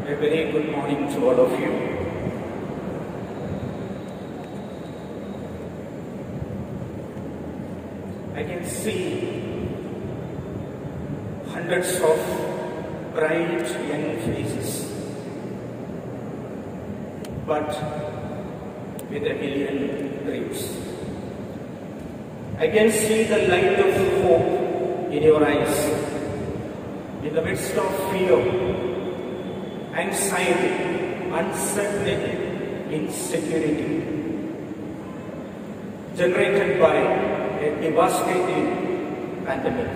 A very good morning to all of you. I can see hundreds of bright young faces, but with a million dreams. I can see the light of hope in your eyes, in the midst of fear, anxiety, uncertainty, insecurity, generated by a devastating pandemic.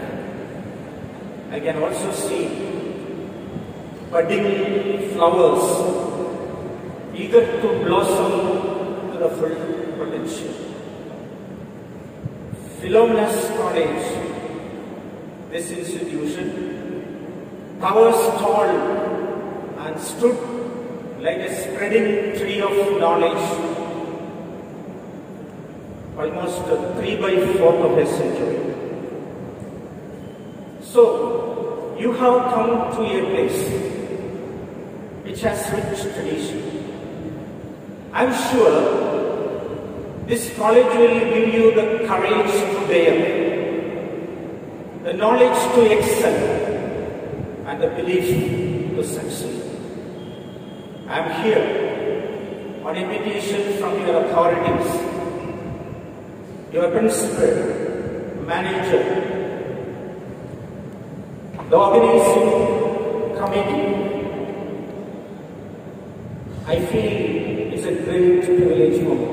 I can also see budding flowers eager to blossom to the full potential. Philomena's College, this institution, towers tall and stood like a spreading tree of knowledge almost 3/4 of a century. So, you have come to a place which has rich tradition. I'm sure this college will give you the courage to dare, the knowledge to excel, and the belief to succeed. I'm here on invitation from your authorities, your principal, manager, the organizing committee. I feel it's a great privilege for me.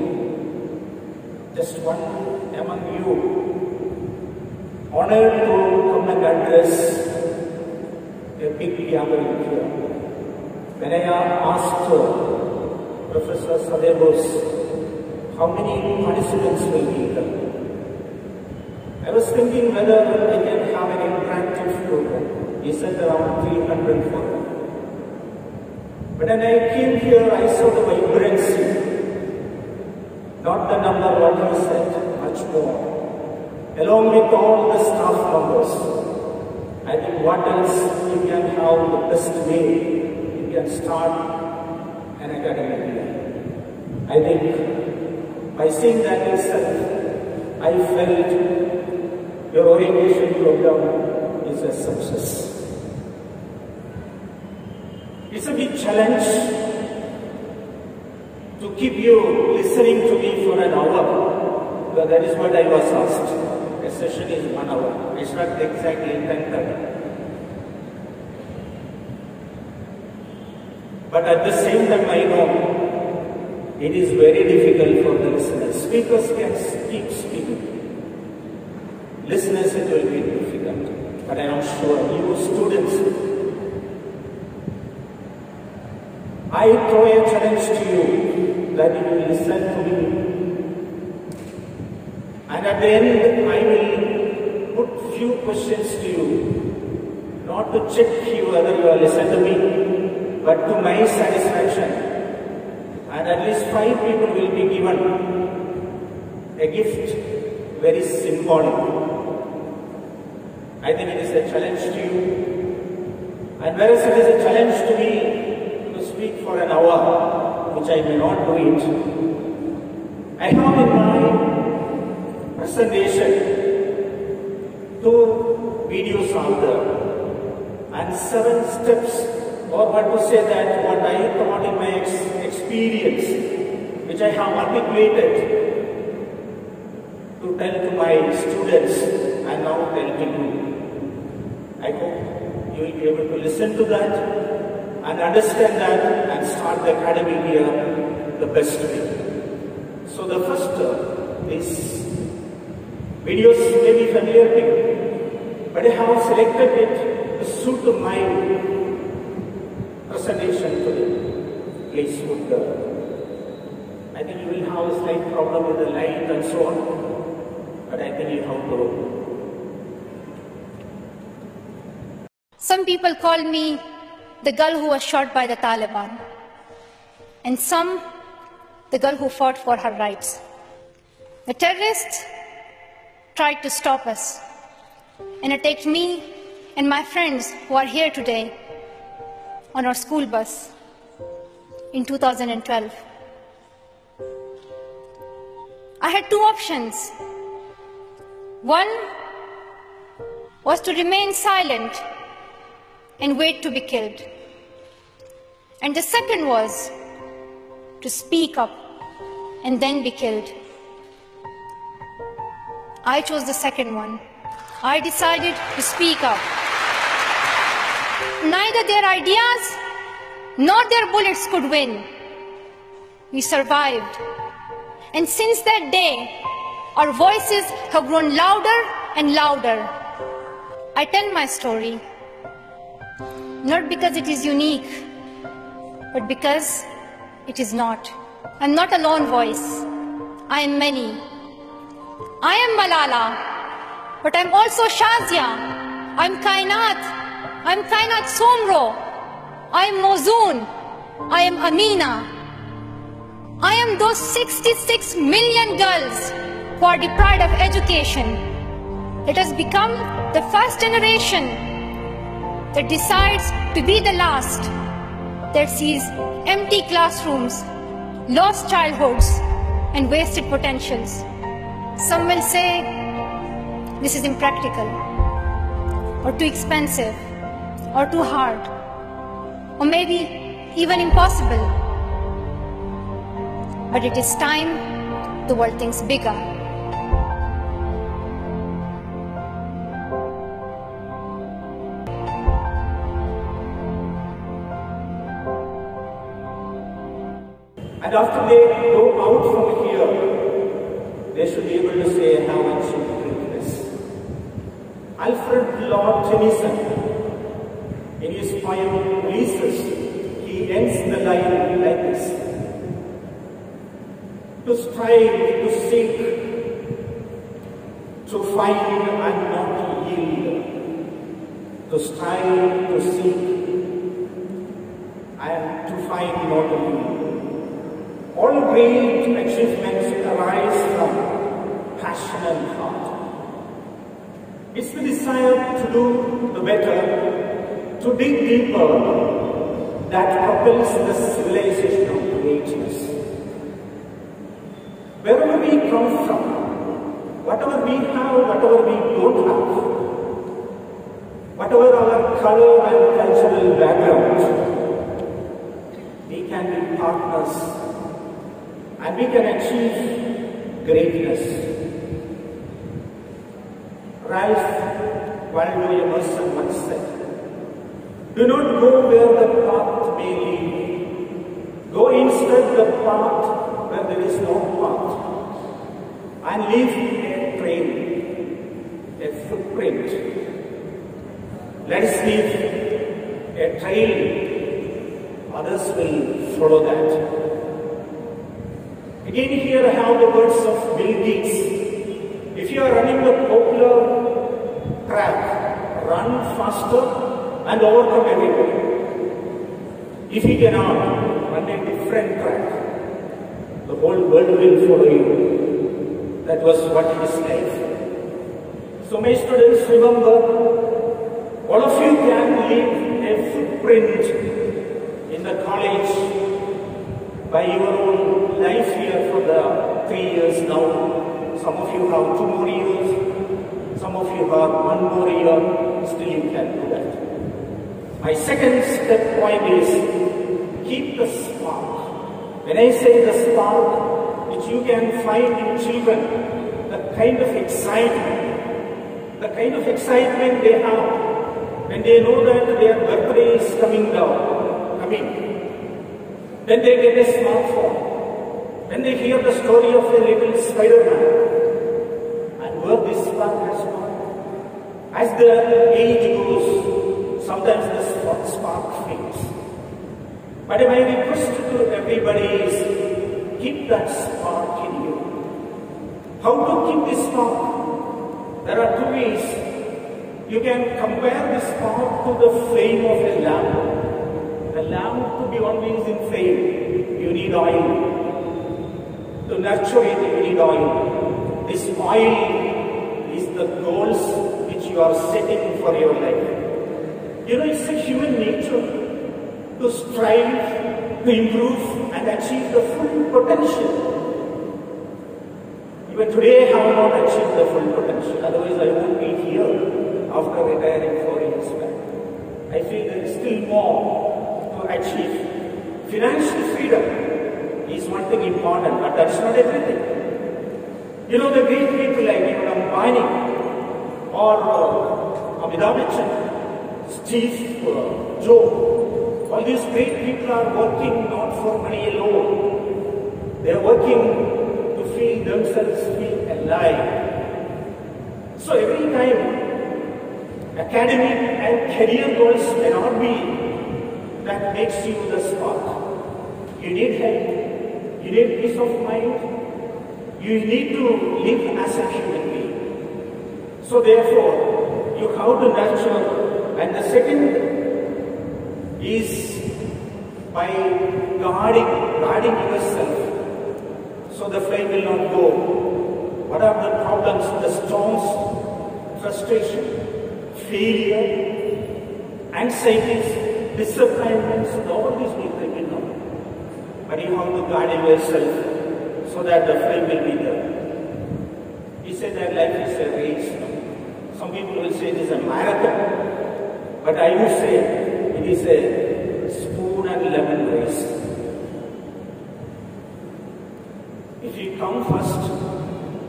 Just one among you, honored to come and address a big gathering here. When I asked Professor Sadebos how many participants will be here, I was thinking whether I can have an interactive program. He said around 300 for them. But when I came here, I saw the vibrancy, not the number what he said, much more. Along with all the staff members, I think what else you can have the best way you can start an academic year. I think by seeing that itself, I felt your orientation program is a success. It's a big challenge to keep you listening to me for an hour, because that is what I was asked. A session is 1 hour. It's not exactly 10:30. But at the same time, I know it is very difficult for the listeners. Speakers can keep speaking. Listeners, it will be difficult. But I am sure you students, I throw a challenge to you that you will listen to me. And at the end, I will put few questions to you, not to check you whether you are listening to me, but to my satisfaction. And at least 5 people will be given a gift, very symbolic. I think it is a challenge to you. And whereas it is a challenge to me to speak for an hour, which I may not do it, I have in my presentation 2 videos out there and 7 steps, or what to say that what I thought in my experience, which I have articulated to tell to my students and now tell to you. I hope you will be able to listen to that and understand that and start the academic year the best way. So the first is videos may be familiar to you, but I have selected it to suit my presentation today. Please put I think you will have a slight problem with the light and so on, but I think you have to. Some people call me the girl who was shot by the Taliban, and some the girl who fought for her rights. The terrorists tried to stop us, and it takes me and my friends who are here today on our school bus in 2012. I had two options. One was to remain silent and wait to be killed. And the second was to speak up and then be killed. I chose the second one. I decided to speak up. Neither their ideas nor their bullets could win. We survived. And since that day, our voices have grown louder and louder. I tell my story, not because it is unique, but because it is not. I'm not a lone voice. I am many. I am Malala, but I'm also Shazia. I'm Kainat. I'm Kainat Somro. I am Mozoon. I am Amina. I am those 66 million girls who are deprived of education. Let us become the first generation that decides to be the last, that sees empty classrooms, lost childhoods, and wasted potentials. Some will say this is impractical, or too expensive, or too hard, or maybe even impossible. But it is time the world thinks bigger. And after they go out from here, they should be able to say how achieved greatness. Alfred Lord Tennyson, in his poem Ulysses, he ends the line like this: to strive, to seek, to find and not yield. To strive, to seek, and to find not yield. All great achievements arise from passion and heart. It's the desire to do the better, to dig deeper, that propels the civilization of greatness. Wherever we come from, whatever we have, whatever we don't have, whatever our color and cultural background, we can be partners and we can achieve greatness. Ralph Waldo Emerson once said, "Do not go where the path may lead. Go instead the path where there is no path, and leave a trail, a footprint. Let us leave a trail, others will follow that." Again, here I have the words of Bill Gates. If you are running the popular track, run faster and overcome everybody. If you cannot run a different track, the whole world will follow you. That was what his life. So my students, remember, all of you can leave a footprint in the college by your own life here for the 3 years now. Some of you have 2 more years, some of you have 1 more year, still you can do that. My second step point is keep the spark. When I say the spark, which you can find in children, the kind of excitement they have when they know that their birthday is coming. Then they get a smartphone. When they hear the story of a little Spider-Man and where this spark has gone. As the age goes, sometimes the spark fades. But my request to everybody is keep that spark in you. How to keep this spark? There are 2 ways. You can compare this spark to the flame of a lamp. The lamp, to be always in flame, you need oil. To nurture it, you need oil. This oil is the goals which you are setting for your life. You know, it's a human nature. to strive, to improve and achieve the full potential. Even today I have not achieved the full potential, otherwise I won't be here after retiring 4 years back. I feel there is still more to achieve. Financial freedom is one thing important, but that's not everything. You know, the great people like Ambani or Amitabh Bachchan, Steve Jobs, all these great people are working not for money alone. They are working to feel themselves feel alive. So every time academic and career goals may not be that makes you the spark. You need help, you need peace of mind, you need to live as a human being. So therefore, you have to nurture, and the second is by guarding yourself so the flame will not go. What are the problems, the storms, frustration, failure, anxieties, disappointments, all these people will know. But you have to guard yourself so that the flame will be there. He said that life is a race. Some people will say it is a marathon, but I would say it is a spoon and lemon race. If you come first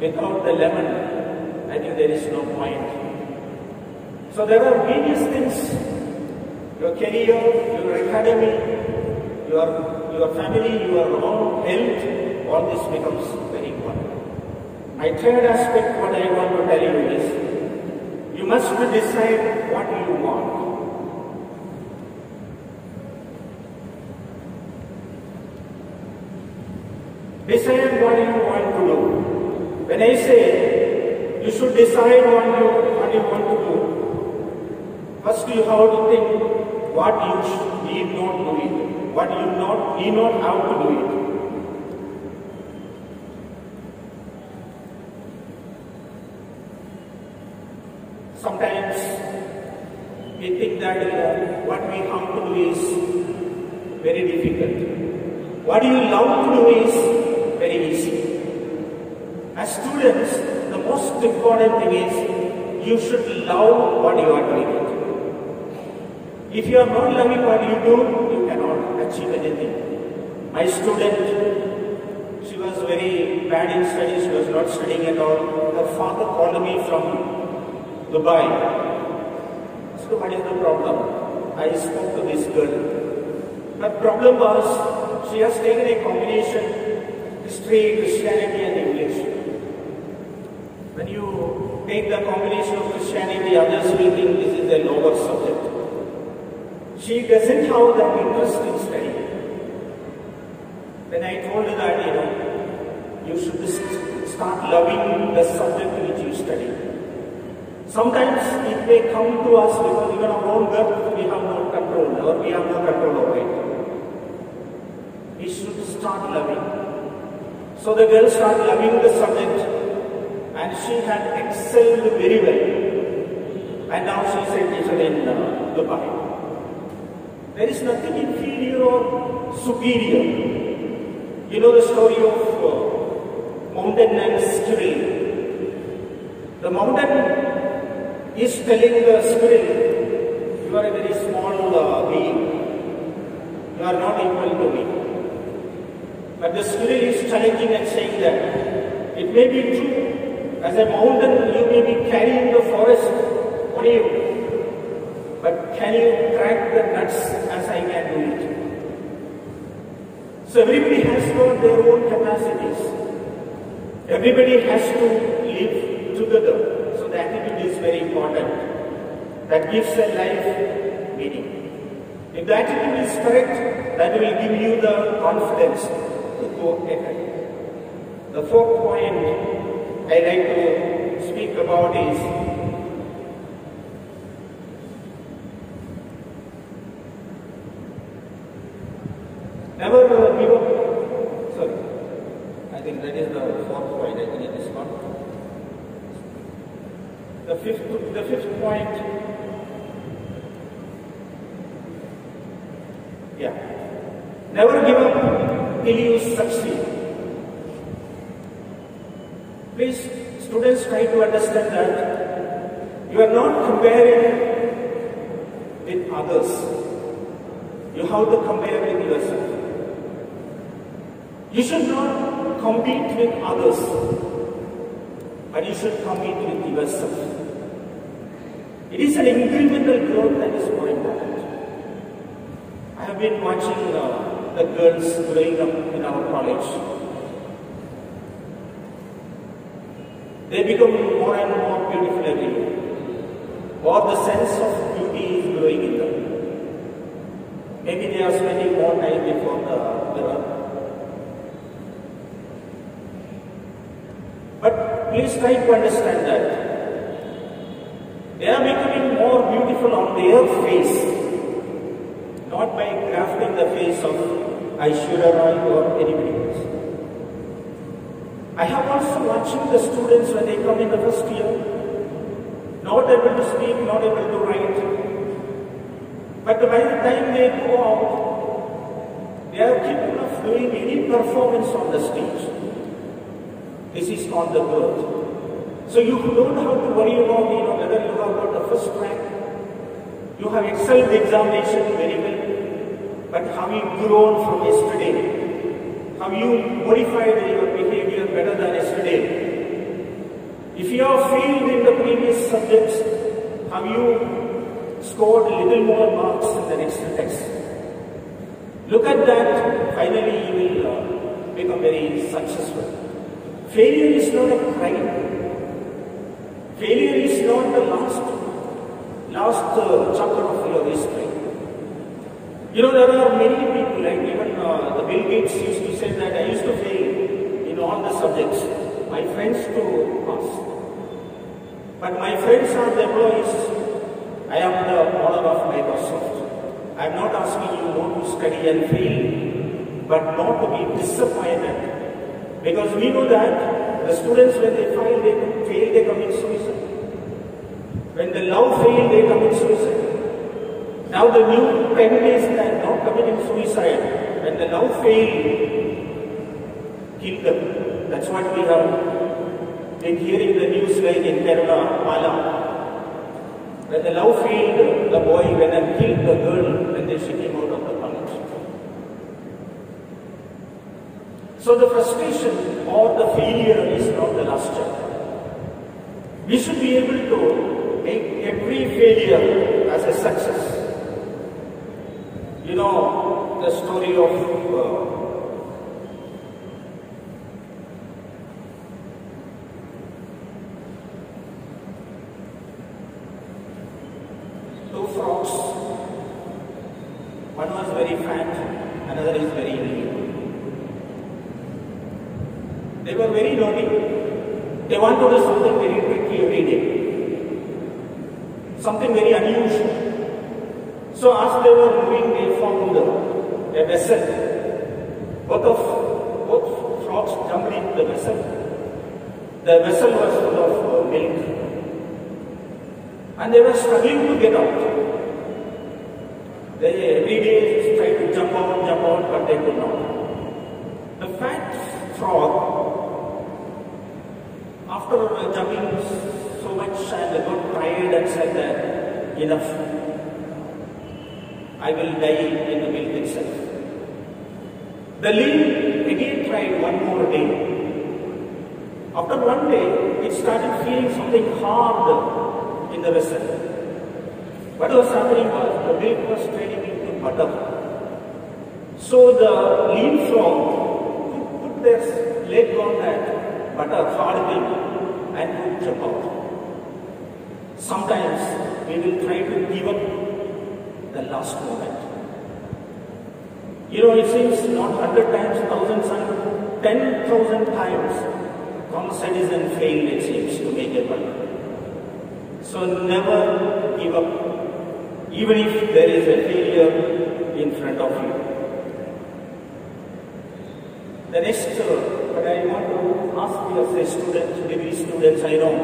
without the lemon, I think there is no point. So there are various things, your career, your academy, your family, your own health, all this becomes very important. My third aspect, what I want to tell you is, you must decide what you want. Decide what you want to do. When I say you should decide what you want to do, first you have to think what you need not do it, what you need not have to do it. Sometimes we think that what we have to do is very difficult. What you love to do is very easy. As students, the most important thing is you should love what you are doing. If you are not loving what you do, you cannot achieve anything. My student, she was very bad in studies, she was not studying at all. Her father called me from Dubai. So what is the problem? I spoke to this girl. Her problem was she has taken a combination history, Christianity and English. When you take the combination of Christianity, others will think this is a lower subject. She doesn't have that interest in studying. When I told her that, you should start loving the subject which you study. Sometimes it may come to us because even our own birth we have no control, or we have no control over it. We should start loving. So the girl started loving the subject and she had excelled very well. And now she is a teacher in Dubai. There is nothing inferior or superior. You know the story of mountain and squirrel. The mountain is telling the squirrel, you are a very small being. You are not equal to me. But the squirrel is challenging and saying that it may be true, as a mountain you may be carrying the forest on you, but can you crack the nuts as I can do it? So everybody has got their own capacities. Everybody has to live together. So the attitude is very important. That gives a life meaning. If the attitude is correct, that will give you the confidence to go ahead. The fourth point I like to speak about is never give up. Sorry, I think that is the fourth point. I think it is not. The fifth point, yeah. Never give up till you succeed. Please, students, try to understand that you are not comparing with others. You have to compare with yourself. You should not compete with others, but you should compete with yourself. It is an incremental growth that is more important. I have been watching the girls growing up in our college. They become more and more beautiful every year. Or the sense of beauty is growing in them. Maybe they are spending more time before the mirror. But please try to understand that they are becoming more beautiful on their face, not by crafting the face of Aishwarya Rai or anybody else. I have also watching the students when they come in the first year, not able to speak, not able to write. But by the time they go out, they are capable of doing any performance on the stage. This is called the growth. So you don't have to worry about whether you have got the first rank. You have excelled the examination very well, but have you grown from yesterday? Have you modified your behavior better than yesterday? If you have failed in the previous subjects, have you scored a little more marks in the next test? Look at that, finally you will become very successful. Failure is not a crime. Failure is not the last chapter of your history. There are many people, like even the Bill Gates used to say that I used to fail in all the subjects. My friends to pass. But my friends are the employees. I am the owner of Microsoft. I am not asking you not to study and fail, but not to be disappointed. Because we know that the students, when they fail, they commit suicide. When they love fail, they commit suicide. Now the new trend is that not committing suicide. When the love fail, kill them. That's what we have been hearing the news like in Kerala, Mala. When the love failed, the boy went and killed the girl when they shipped him out of the college. So the frustration or the failure is not the last chapter. We should be able to make every failure as a success. The story of two frogs. One was very fat, another is very lean. They were very naughty. They want to do something very tricky every day. Something very unusual. So as they were moving, they found a vessel. Both frogs jumped into the vessel. The vessel was full of milk. And they were struggling to get out. They every day tried to jump out, but they could not. The fat frog, after jumping so much and got tired and said that, enough. I will die in the milk itself. The lean again tried one more day. After one day, it started feeling something hard in the vessel. What was happening was the milk was turning into butter. So the lean frog put their leg on that butter, hard milk, and would jump out. Sometimes we will try to give up the last moment. It seems not 100 times, 1,000, 10,000 times Thomas Edison failed, it seems, to make a bulb. So never give up, even if there is a failure in front of you. The next, what I want to ask you as a student, degree students, I know,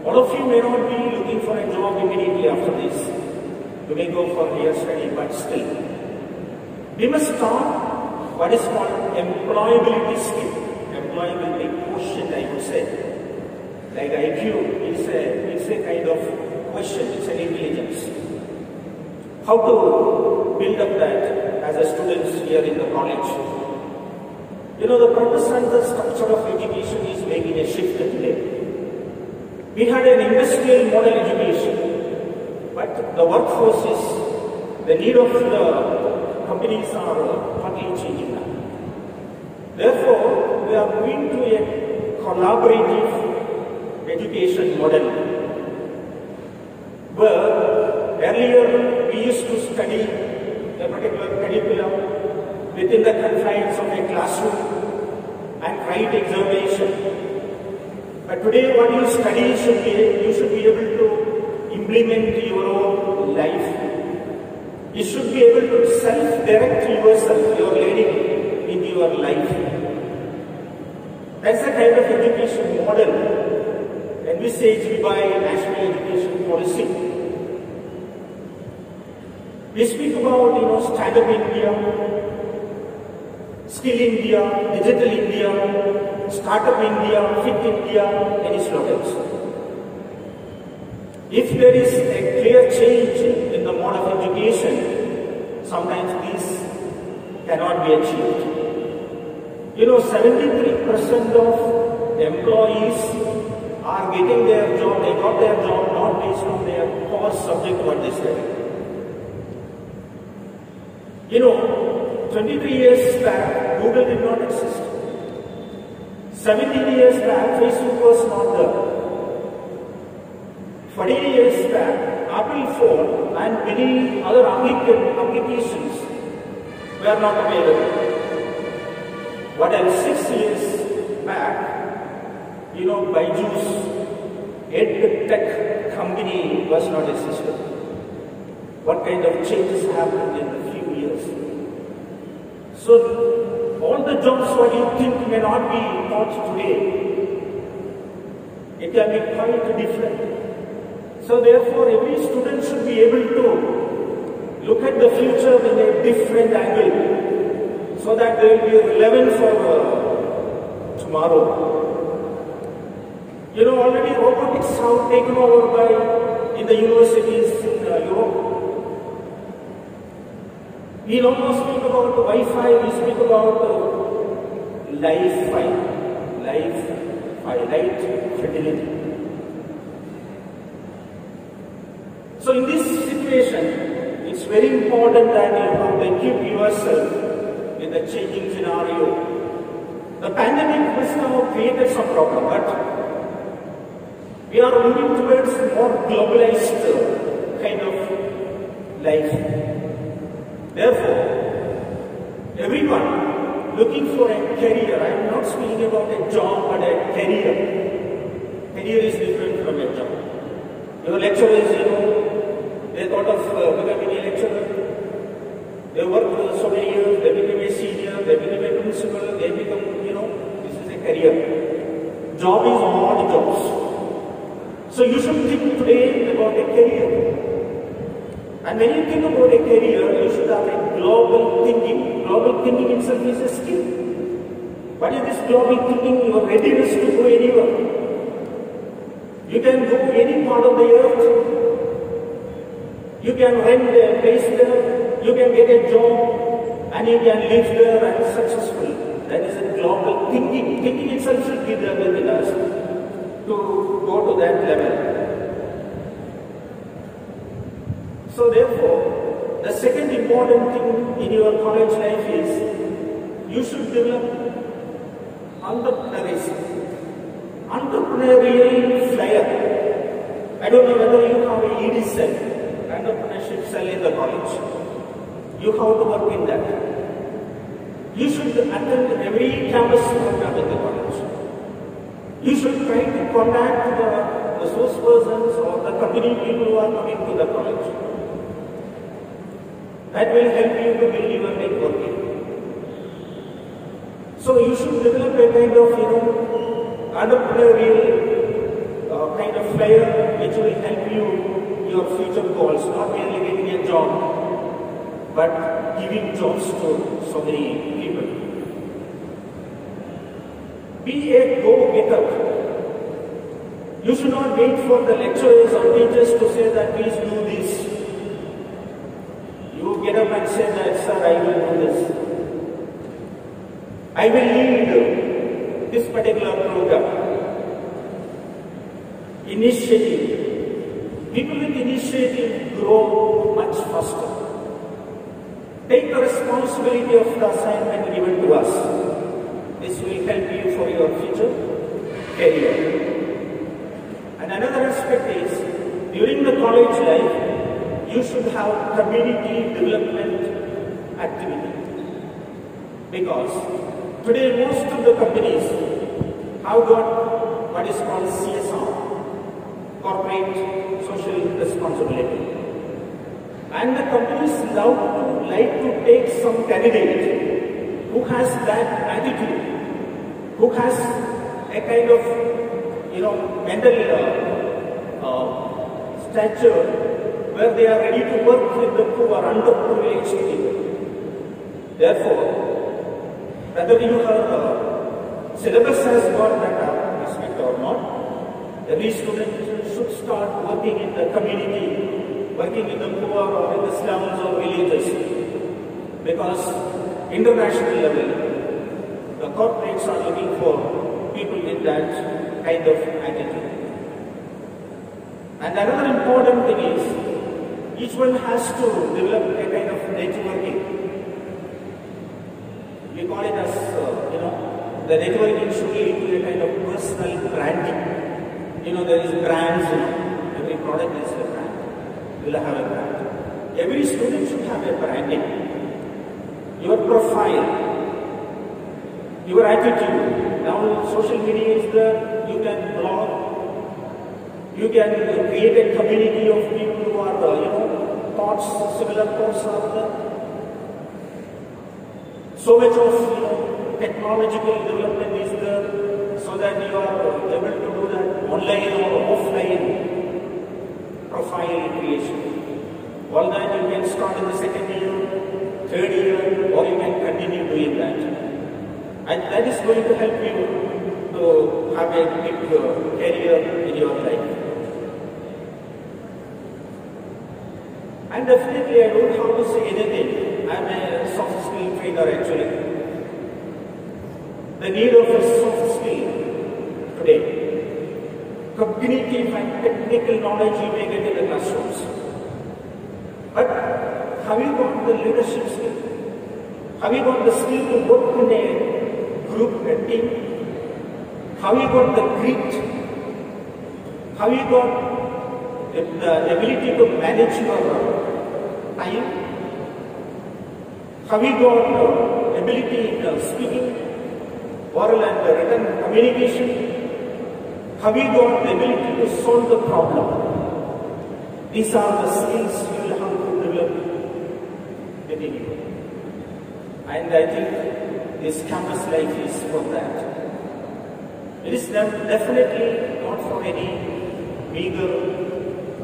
all of you may not be looking for a job immediately after this. You may go for higher study, but still, We must start what is called employability skill, employability quotient, I would say. Like IQ is a kind of question, it's an intelligence. How to build up that as a students here in the college? You know, the purpose and the structure of education is making a shift today. We had an industrial model education, but the workforce is, the need of the companies are totally changing now. Therefore, we are moving to a collaborative education model, where earlier we used to study a particular curriculum within the confines of a classroom and write examination. But today what you study you should be able to implement your own life. You should be able to self-direct yourself, your learning in your life. That's the kind of education model envisaged by National Education Policy. We speak about, Stand-up India, Skill India, Digital India, Startup India, Fit India, any slogans. If there is a clear change in the mode of education, sometimes these cannot be achieved. 73% of employees are getting their job, they got their job not based on their core subject what they study. 23 years back, Google did not exist. 17 years back, Facebook was not there. 40 years back, Apple phone and many other applications were not available. What else? 6 years back, Byju's EdTech company was not existed. What kind of changes happened in a few years? So, all the jobs what you think may not be taught today, it can be quite different. So therefore, every student should be able to look at the future in a different angle, so that they will be relevant for tomorrow. Already robotics have taken over in the universities in Europe. We don't speak about Wi-Fi, we speak about life-fi, light fidelity. So in this situation, it's very important that you have to equip yourself with the changing scenario. The pandemic must have created some problem, but we are moving towards more globalized kind of life. Therefore, everyone looking for a career, I am not speaking about a job but a career. Career is different from a job. Your lecturers, they thought of becoming a lecturer. They work so many years, they become a senior, they become a principal, they become, this is a career. Job is odd jobs. So you should think today about a career. And when you think about a career, you should have a global thinking. Global thinking itself is a skill. What is this global thinking? Your readiness to go anywhere. You can go any part of the earth. You can rent a place there. You can get a job. And you can live there and successful. That is a global thinking. Thinking itself should be there within us to go to that level. So therefore, the second important thing in your college life is you should develop entrepreneurship, entrepreneurial flair. I don't know whether you have an ED cell, entrepreneurship cell in the college. You have to work in that. You should attend every campus program in the college. You should try to contact the source persons or the company people who are coming to the college. That will help you to build your networking. So you should develop a kind of, entrepreneurial kind of flair which will help you your future goals, not merely getting a job, but giving jobs to so many people. Be a go-getter. You should not wait for the lecturers or teachers to say that please do this. You get up and say that, sir, I will do this. I will lead this particular program. Initiative. People with initiative grow much faster. Take the responsibility of the assignment given to us. This will help you for your future career. And another aspect is, during the college life, you should have community development activity. Because today most of the companies have got what is called CSR, corporate social responsibility. And the companies like to take some candidate who has that attitude, who has a kind of mental stature where they are ready to work with the poor, underprivileged people. Therefore, whether your syllabus has got that aspect or not, every student should start working in the community, working in the poor or in the slums or villages. Because international level, the corporates are looking for people with that kind of attitude. And another important thing is, each one has to develop a kind of networking. We call it as, the networking should lead to a kind of personal branding. There is brands, every product is a brand. You will have a brand. Every student should have a branding. Your profile, your attitude. Now social media is there. You can blog, you can create a community of people who are, thoughts, similar thoughts are there. So much of, technological development is there, so that you are able to do that online or offline profile creation. All that you can start in the second year, third year, or you can continue doing that. And that is going to help you to have a big career in your life. And definitely I don't have to say anything. I am a soft skill trainer actually. The need of a soft skill today. Cognitive and technical knowledge you may get in the classrooms. But have you got the leadership skill? Have you got the skill to work in a group, a team? Have you got the grit? Have you got the ability to manage your time? Have you got the ability in speaking, oral and written communication? Have you got the ability to solve the problem? These are the skills you will have to develop within you. And I think this campus life is for that. It is definitely not for any meager,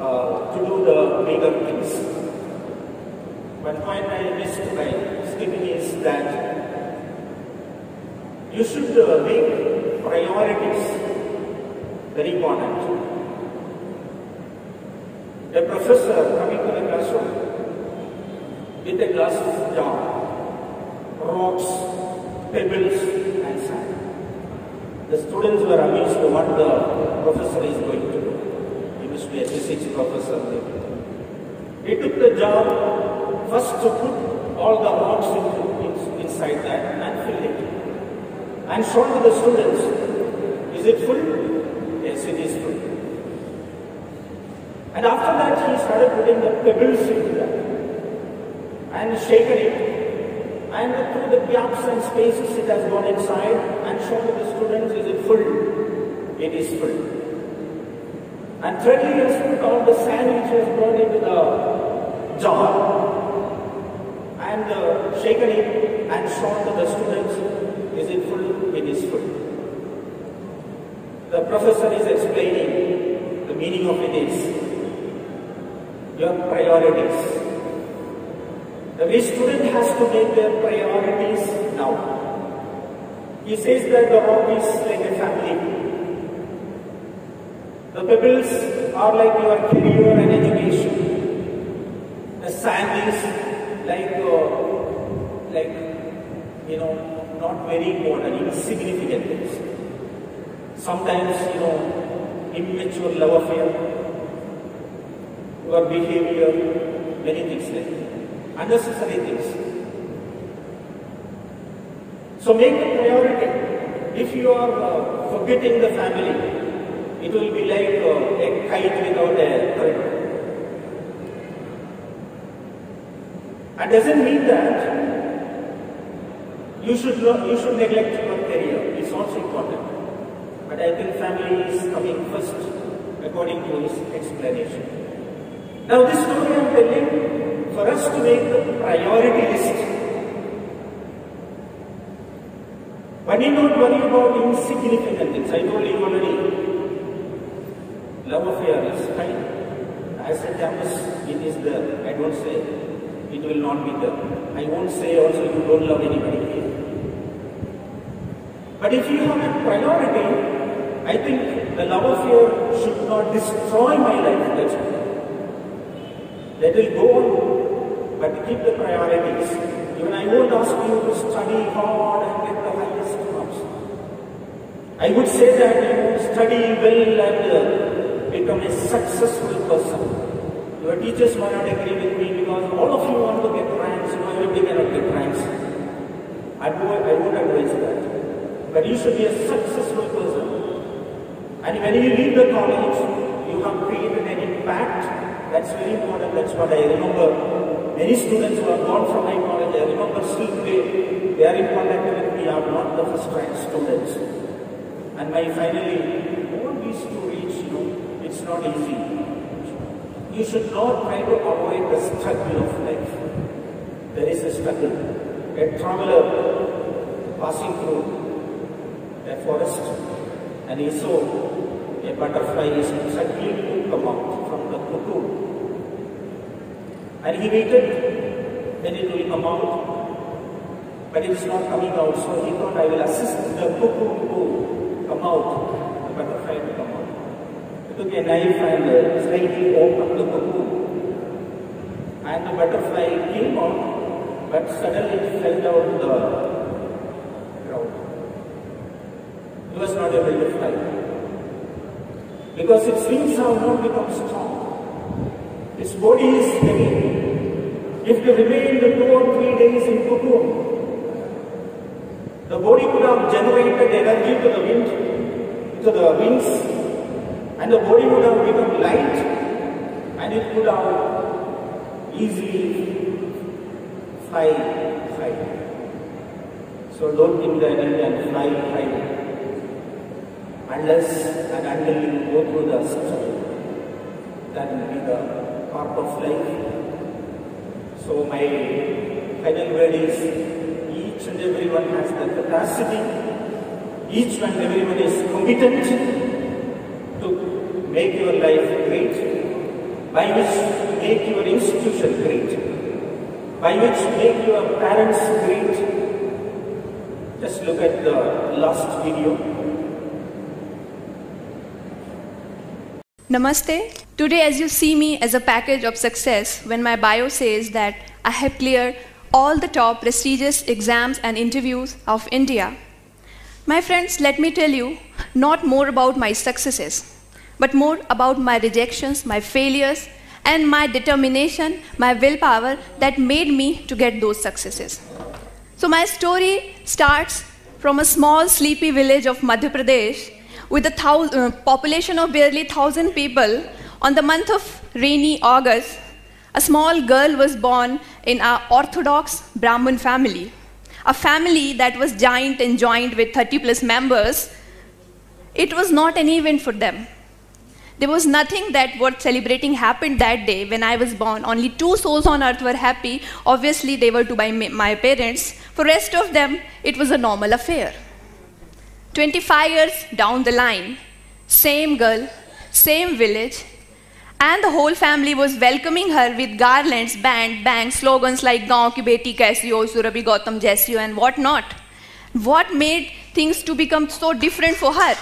to do the meager things. But point I missed by skipping is that you should make priorities very important. A professor coming to the classroom with a glass jar, rocks, pebbles and sand. The students were amused at what the professor is going to do. He must be a physics professor. He took the jar, first to put all the rocks inside that and filled it. And showed to the students, is it full? Yes, it is full. And after that, he started putting the pebbles into that and shaken it. And through the gaps and spaces it has gone inside and shown to the students, is it full? It is full. And thirdly, he has put all the sand which has gone into the jar and shaken it and shown to the students, is it full? It is full. The professor is explaining the meaning of it is your priorities. Every student has to make their priorities now. He says that the rock is like a family. The pebbles are like your career and education. The sand is like not very important, insignificant things. Sometimes, immature love affair, your behavior, many things like that. Unnecessary things. So make a priority. If you are forgetting the family, it will be like a kite without a thread. That doesn't mean that you should neglect your career. It's also important. But I think family is coming first, according to his explanation. Now this story I am telling, for us to make the priority list. But need not worry about insignificant things. I told you already, love affair is fine. As a campus, it is there. I don't say it will not be there. I won't say also you don't love anybody here. But if you have a priority, I think the love affair should not destroy my life. That's all. Let it go on, but keep the priorities. Even I won't ask you to study hard and get the highest marks. I would say that you study well and become a successful person. Your teachers might not agree with me because all of you want to get ranks. Everybody cannot get ranks. I won't advise that. But you should be a successful person. And when you leave the college, you have created an impact. That's very important. That's what I remember. Many students who have gone from my college, I remember still today, they are in contact with me, are not the first rank students. And finally, all these to reach, it's not easy. You should not try to avoid the struggle of life. There is a struggle. A traveler passing through a forest, and he saw a butterfly is struggling to come out from the cocoon. And he waited, then it will come out, but it is not coming out. So he thought, I will assist the cocoon to come out, the butterfly to come out. He took a knife and slightly opened the cocoon. And the butterfly came out, but suddenly it fell down the ground. He was not able to fly, because its wings have not become strong. Its body is heavy. If it remained 2 or 3 days in cocoon, the body could have generated energy to the wind, to the wings, and the body would have become light, and it could have easily fly. So don't think that you can fly high unless and until you go through the struggle. That will be the part of life. So my final word is, each and everyone has the capacity, each and everyone is competent to make your life great, by which make your institution great, by which make your parents great. Just look at the last video. Namaste. Today, as you see me as a package of success, when my bio says that I have cleared all the top prestigious exams and interviews of India. My friends, let me tell you, not more about my successes, but more about my rejections, my failures, and my determination, my willpower that made me to get those successes. So my story starts from a small sleepy village of Madhya Pradesh with a population of barely 1,000 people. On the month of rainy August, a small girl was born in an Orthodox Brahmin family, a family that was giant and joined with 30+ members. It was not an event for them. There was nothing that worth celebrating happened that day when I was born. Only 2 souls on earth were happy. Obviously, they were to my parents. For the rest of them, it was a normal affair. 25 years down the line, same girl, same village, And the whole family was welcoming her with garlands, bang, slogans like "Gaon ki beti kaisi ho, Surabhi Gautam jaisi ho," and whatnot. What made things to become so different for her?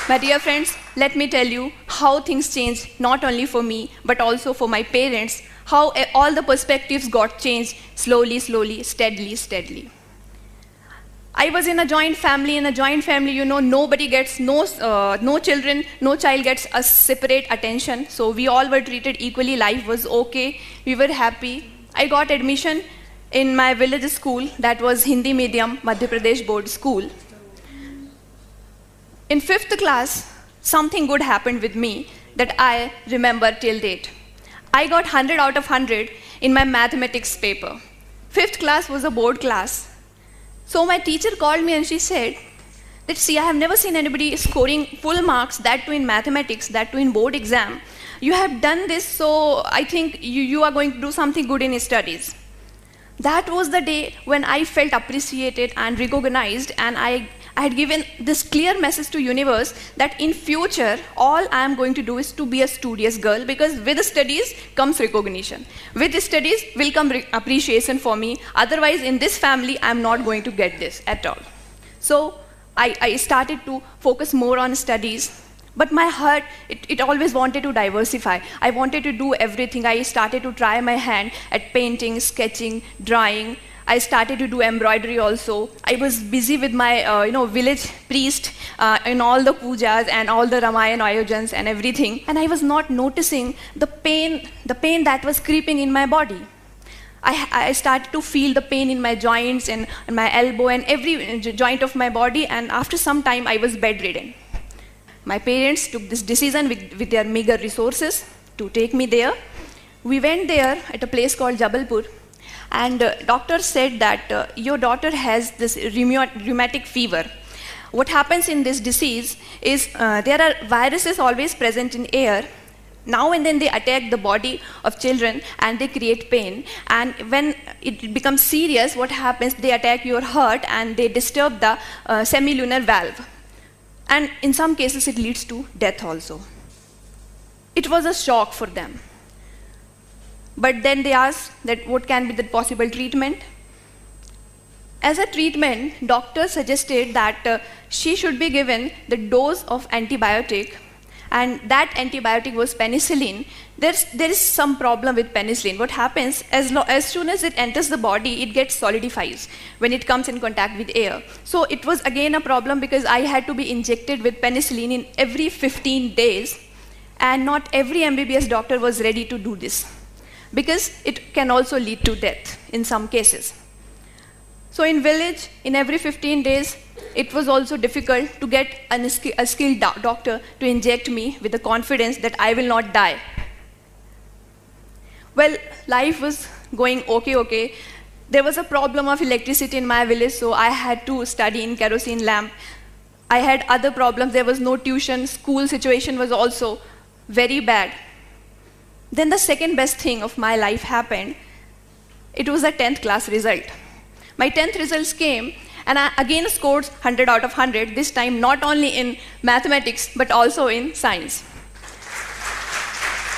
My dear friends, let me tell you how things changed, not only for me, but also for my parents, how all the perspectives got changed slowly, steadily. I was in a joint family. In a joint family, you know, nobody gets, no child gets a separate attention. So we all were treated equally. Life was okay. We were happy. I got admission in my village school, that was Hindi medium, Madhya Pradesh board school. In 5th class, something good happened with me that I remember till date. I got 100 out of 100 in my mathematics paper. 5th class was a board class. So my teacher called me and she said that, see, I have never seen anybody scoring full marks, that too in mathematics, that too in board exam. You have done this, so I think you are going to do something good in studies. That was the day when I felt appreciated and recognized, and I had given this clear message to universe that in future, all I am going to do is to be a studious girl, because with studies comes recognition. With studies will come appreciation for me. Otherwise, in this family, I am not going to get this at all. So I started to focus more on studies. But my heart, it always wanted to diversify. I wanted to do everything. I started to try my hand at painting, sketching, drawing. I started to do embroidery also. I was busy with my village priest in all the pujas and all the Ramayana ayojans and everything. And I was not noticing the pain that was creeping in my body. I started to feel the pain in my joints and my elbow and every joint of my body. And after some time, I was bedridden. My parents took this decision with their meager resources to take me there. We went there at a place called Jabalpur, and doctor said that your daughter has this rheumatic fever. What happens in this disease is there are viruses always present in air. Now and then they attack the body of children and they create pain. And when it becomes serious, what happens? They attack your heart and they disturb the semilunar valve. And in some cases, it leads to death also. It was a shock for them. But then they asked that what can be the possible treatment? As a treatment, doctor suggested that she should be given the dose of antibiotic, and that antibiotic was penicillin. There is some problem with penicillin. What happens, as soon as it enters the body, it gets solidifies when it comes in contact with air. So it was again a problem because I had to be injected with penicillin in every 15 days, and not every MBBS doctor was ready to do this, because it can also lead to death in some cases. So in village, in every 15 days, it was also difficult to get a skilled doctor to inject me with the confidence that I will not die. Well, life was going okay. There was a problem of electricity in my village, so I had to study in kerosene lamp. I had other problems. There was no tuition. School situation was also very bad. Then the second best thing of my life happened. It was a 10th class result. My 10th results came, and I again scored 100 out of 100, this time not only in mathematics, but also in science.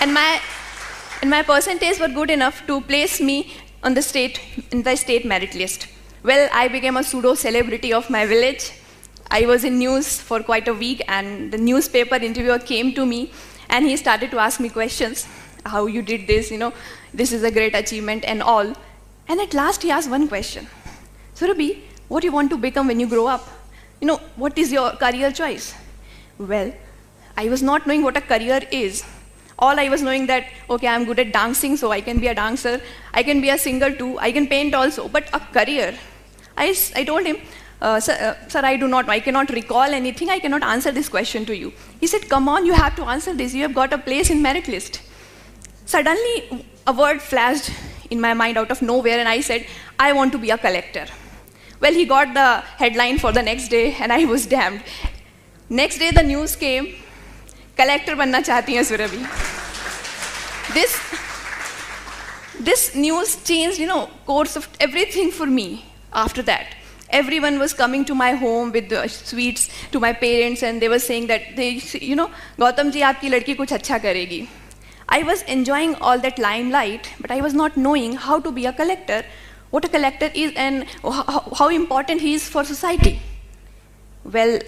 And my percentage were good enough to place me on the state merit list. Well, I became a pseudo-celebrity of my village. I was in news for quite a week, and the newspaper interviewer came to me, and he started to ask me questions. How you did this, this is a great achievement and all. And at last he asked one question. Surabhi, what do you want to become when you grow up? What is your career choice? Well, I was not knowing what a career is. All I was knowing that, okay, I'm good at dancing, so I can be a dancer. I can be a singer too. I can paint also. But a career, I told him, sir, I cannot recall anything. I cannot answer this question to you. He said, come on, you have to answer this. You have got a place in merit list. Suddenly, a word flashed in my mind out of nowhere, and I said, I want to be a collector. Well, he got the headline for the next day, and I was damned. Next day, the news came, collector banna chahti hai Surabhi. This news changed, course of everything for me after that. Everyone was coming to my home with sweets to my parents, and they were saying that, Gautam ji, aapki ladki kuch acha karegi. I was enjoying all that limelight, but I was not knowing how to be a collector, what a collector is, and how important he is for society. Well,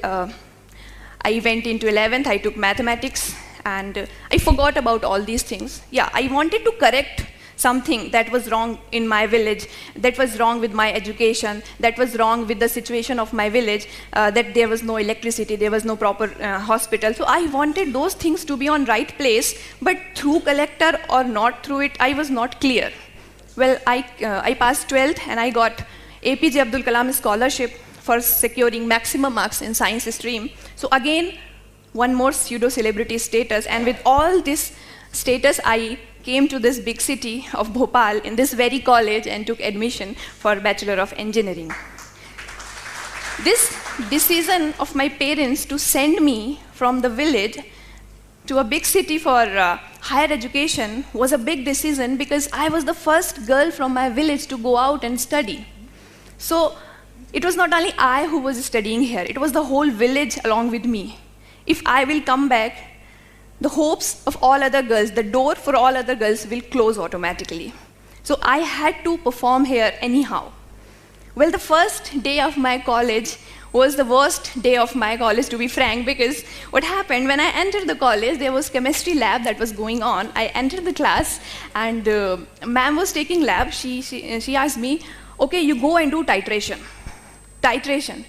I went into 11th, I took mathematics, and I forgot about all these things. Yeah, I wanted to correct something that was wrong in my village, that was wrong with my education, that was wrong with the situation of my village, that there was no electricity, there was no proper hospital. So I wanted those things to be on right place, but through collector or not through it, I was not clear. Well, I passed 12th and I got APJ Abdul Kalam scholarship for securing maximum marks in science stream. So again, one more pseudo-celebrity status, and with all this status, I came to this big city of Bhopal in this very college and took admission for Bachelor of Engineering. This decision of my parents to send me from the village to a big city for higher education was a big decision, because I was the first girl from my village to go out and study. So it was not only I who was studying here, it was the whole village along with me. If I will come back, the hopes of all other girls, the door for all other girls will close automatically. So I had to perform here anyhow. Well, the first day of my college was the worst day of my college, to be frank, because what happened, when I entered the college, there was chemistry lab that was going on. I entered the class, and ma'am was taking lab. She asked me, okay, you go and do titration. Titration.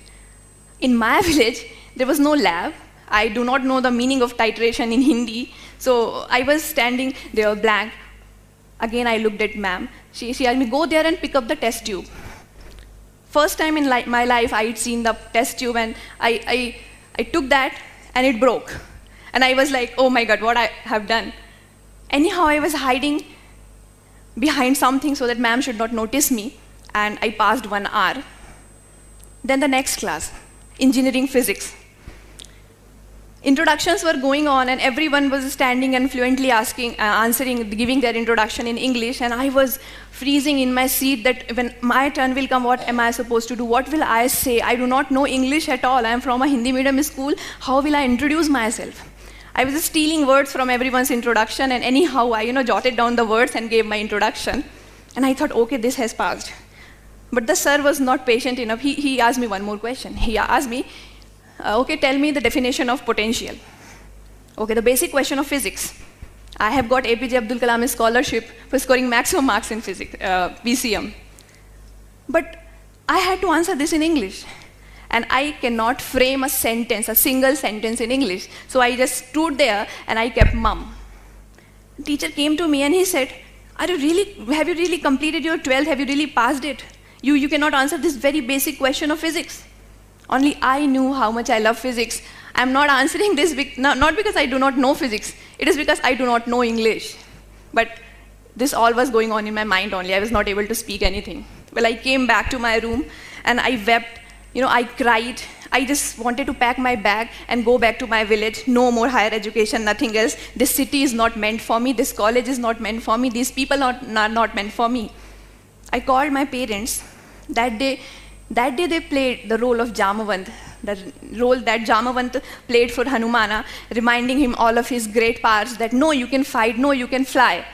In my village, there was no lab. I do not know the meaning of titration in Hindi, so I was standing there blank. Again, I looked at ma'am. She asked me, go there and pick up the test tube. First time in my life, I had seen the test tube, and I took that, and it broke. And I was like, oh my God, what I have done. Anyhow, I was hiding behind something so that ma'am should not notice me, and I passed 1 hour. Then the next class, engineering physics. Introductions were going on, and everyone was standing and fluently answering, giving their introduction in English, and I was freezing in my seat that when my turn will come, what am I supposed to do? What will I say? I do not know English at all. I am from a Hindi medium school. How will I introduce myself? I was just stealing words from everyone's introduction, and anyhow, I jotted down the words and gave my introduction. And I thought, okay, this has passed. But the sir was not patient enough. He asked me one more question. He asked me, okay, tell me the definition of potential. Okay, the basic question of physics. I have got APJ Abdul Kalam scholarship for scoring maximum marks in physics, PCM. But I had to answer this in English. And I cannot frame a sentence, a single sentence in English. So I just stood there and I kept mum. The teacher came to me and he said, have you really completed your 12th? Have you really passed it? You cannot answer this very basic question of physics. Only I knew how much I love physics. I'm not answering this not because I do not know physics. It is because I do not know English. But this all was going on in my mind only. I was not able to speak anything. Well, I came back to my room and I wept. I cried. I just wanted to pack my bag and go back to my village. No more higher education, nothing else. This city is not meant for me. This college is not meant for me. These people are not meant for me. I called my parents. That day they played the role of Jamavant, the role that Jamavant played for Hanumana, reminding him all of his great powers, that no, you can fight, no, you can fly.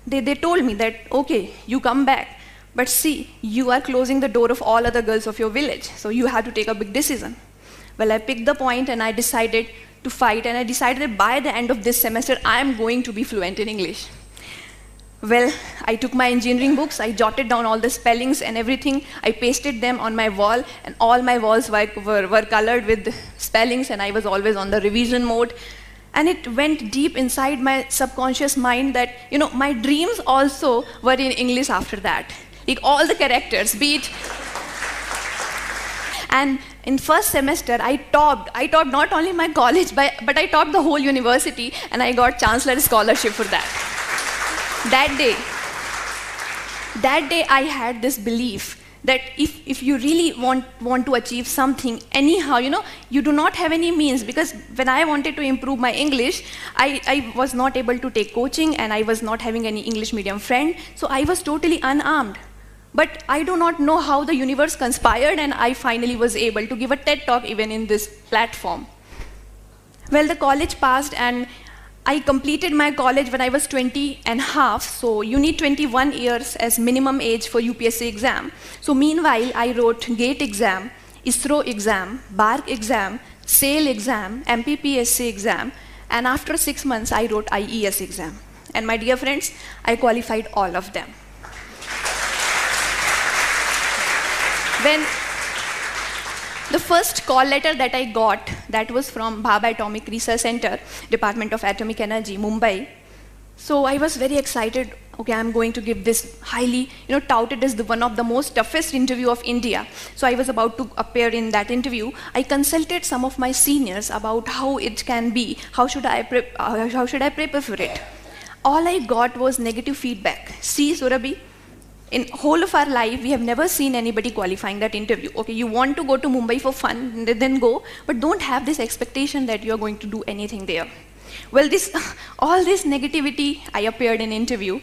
They told me that, okay, you come back, but see, you are closing the door of all other girls of your village, so you have to take a big decision. Well, I picked the point and I decided to fight, and I decided that by the end of this semester, I am going to be fluent in English. Well, I took my engineering books, I jotted down all the spellings and everything, I pasted them on my wall, and all my walls were colored with spellings, and I was always on the revision mode. And it went deep inside my subconscious mind that, my dreams also were in English after that. Like all the characters, be it. And in first semester, I topped not only my college, but I topped the whole university, and I got Chancellor Scholarship for that. That day I had this belief that if you really want to achieve something, anyhow, you do not have any means, because when I wanted to improve my English, I was not able to take coaching, and I was not having any English medium friend, so I was totally unarmed. But I do not know how the universe conspired, and I finally was able to give a TED talk even in this platform. Well, the college passed, and I completed my college when I was 20 and a half, so you need 21 years as minimum age for UPSC exam. So meanwhile, I wrote GATE exam, ISRO exam, BARC exam, SAIL exam, MPPSC exam, and after 6 months, I wrote IES exam. And my dear friends, I qualified all of them. When the first call letter that I got, that was from Bhabha Atomic Research Center, Department of Atomic Energy, Mumbai. So I was very excited. Okay, I'm going to give this highly, touted as one of the most toughest interview of India. So I was about to appear in that interview. I consulted some of my seniors about how it can be, how should I prepare for it. All I got was negative feedback. See, Surabhi, in whole of our life, we have never seen anybody qualifying that interview. Okay, you want to go to Mumbai for fun, then go, but don't have this expectation that you're going to do anything there. Well, all this negativity, I appeared in interview.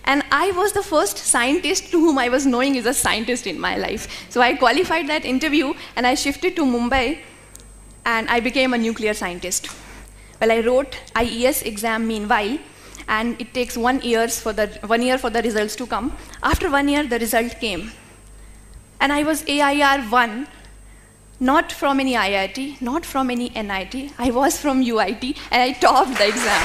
And I was the first scientist to whom I was knowing is a scientist in my life. So I qualified that interview, and I shifted to Mumbai, and I became a nuclear scientist. Well, I wrote IES exam meanwhile, and it takes 1 year for the results to come. After 1 year, the result came. And I was AIR 1, not from any IIT, not from any NIT. I was from UIT, and I topped the exam.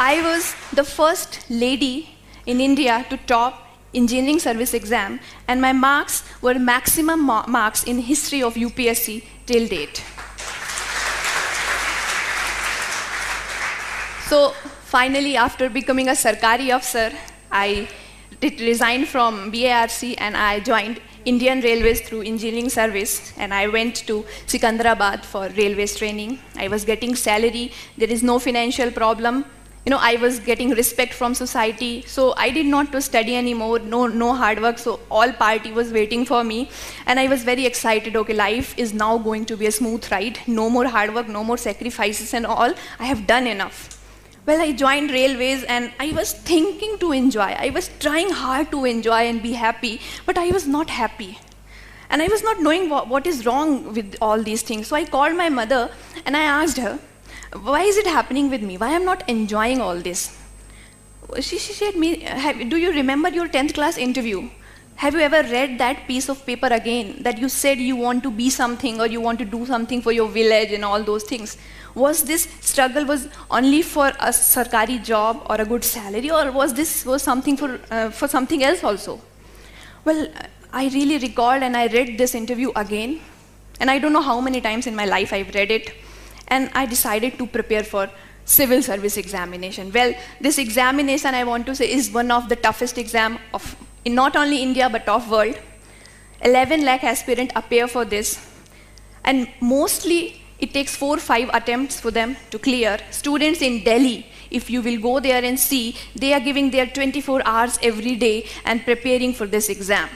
I was the first lady in India to top engineering service exam, and my marks were maximum marks in history of UPSC till date. So finally, after becoming a Sarkari officer, I resigned from BARC and I joined Indian Railways through engineering service, and I went to Sikandrabad for railways training. I was getting salary, there is no financial problem. I was getting respect from society, so I did not to study anymore, no hard work, so all party was waiting for me. And I was very excited, okay, life is now going to be a smooth ride, no more hard work, no more sacrifices and all, I have done enough. Well, I joined railways and I was thinking to enjoy. I was trying hard to enjoy and be happy, but I was not happy. And I was not knowing what is wrong with all these things. So I called my mother and I asked her, why is it happening with me? Why I'm not enjoying all this? She said me, do you remember your 10th class interview? Have you ever read that piece of paper again, that you said you want to be something or you want to do something for your village and all those things? Was this struggle was only for a Sarkari job or a good salary, or was something for something else also? Well, I really recalled and I read this interview again, and I don't know how many times in my life I've read it, and I decided to prepare for civil service examination. Well, this examination, I want to say, is one of the toughest exam in not only India but of world. 11 lakh aspirants appear for this, and mostly it takes 4 or 5 attempts for them to clear. Students in Delhi, if you will go there and see, they are giving their 24 hours every day and preparing for this exam.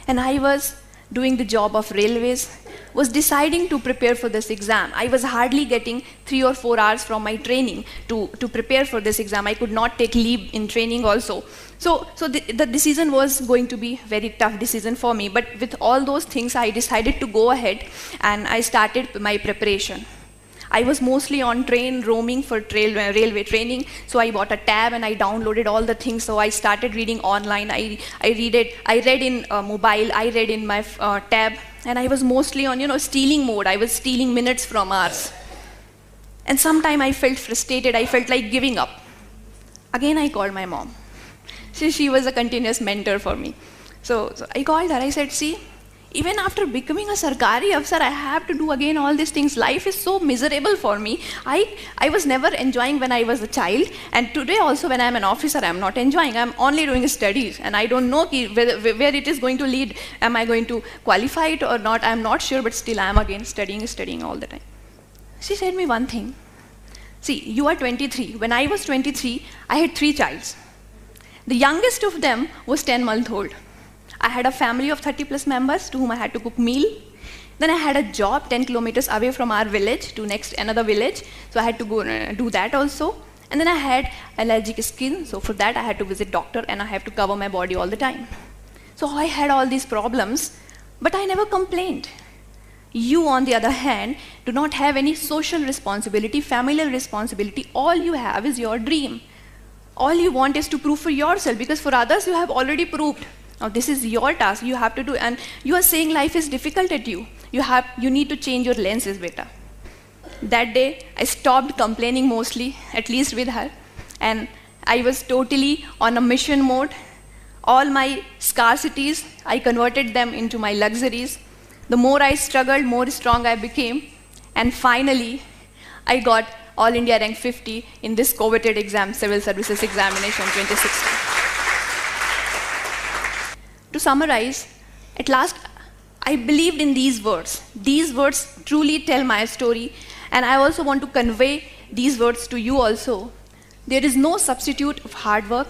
And I was doing the job of railways, was deciding to prepare for this exam. I was hardly getting 3 or 4 hours from my training to prepare for this exam. I could not take leave in training also. So the decision was going to be a very tough decision for me. But with all those things, I decided to go ahead and I started my preparation. I was mostly on train roaming for railway training, so I bought a tab and I downloaded all the things. So I started reading online. I read in mobile, I read in my tab, and I was mostly on stealing mode. I was stealing minutes from hours. And sometime I felt frustrated. I felt like giving up. Again, I called my mom. She was a continuous mentor for me. So I called her. I said, see, even after becoming a Sarkari officer, I have to do again all these things. Life is so miserable for me. I was never enjoying when I was a child, and today also when I'm an officer, I'm not enjoying. I'm only doing studies, and I don't know where it is going to lead. Am I going to qualify it or not? I'm not sure, but still I'm again studying all the time. She said me one thing. See, you are 23. When I was 23, I had 3 children. The youngest of them was 10 months old. I had a family of 30+ members to whom I had to cook meal. Then I had a job 10 kilometers away from our village to another village, so I had to go do that also. And then I had allergic skin, so for that I had to visit doctor and I have to cover my body all the time. So I had all these problems, but I never complained. You, on the other hand, do not have any social responsibility, familial responsibility. All you have is your dream. All you want is to prove for yourself, because for others you have already proved. Now this is your task, you have to do, and you are saying life is difficult at you. You need to change your lenses, beta. That day, I stopped complaining mostly, at least with her, and I was totally on a mission mode. All my scarcities, I converted them into my luxuries. The more I struggled, more strong I became, and finally, I got All India rank 50 in this coveted exam, Civil Services Examination 2016. To summarize, at last, I believed in these words. These words truly tell my story, and I also want to convey these words to you also. There is no substitute of hard work,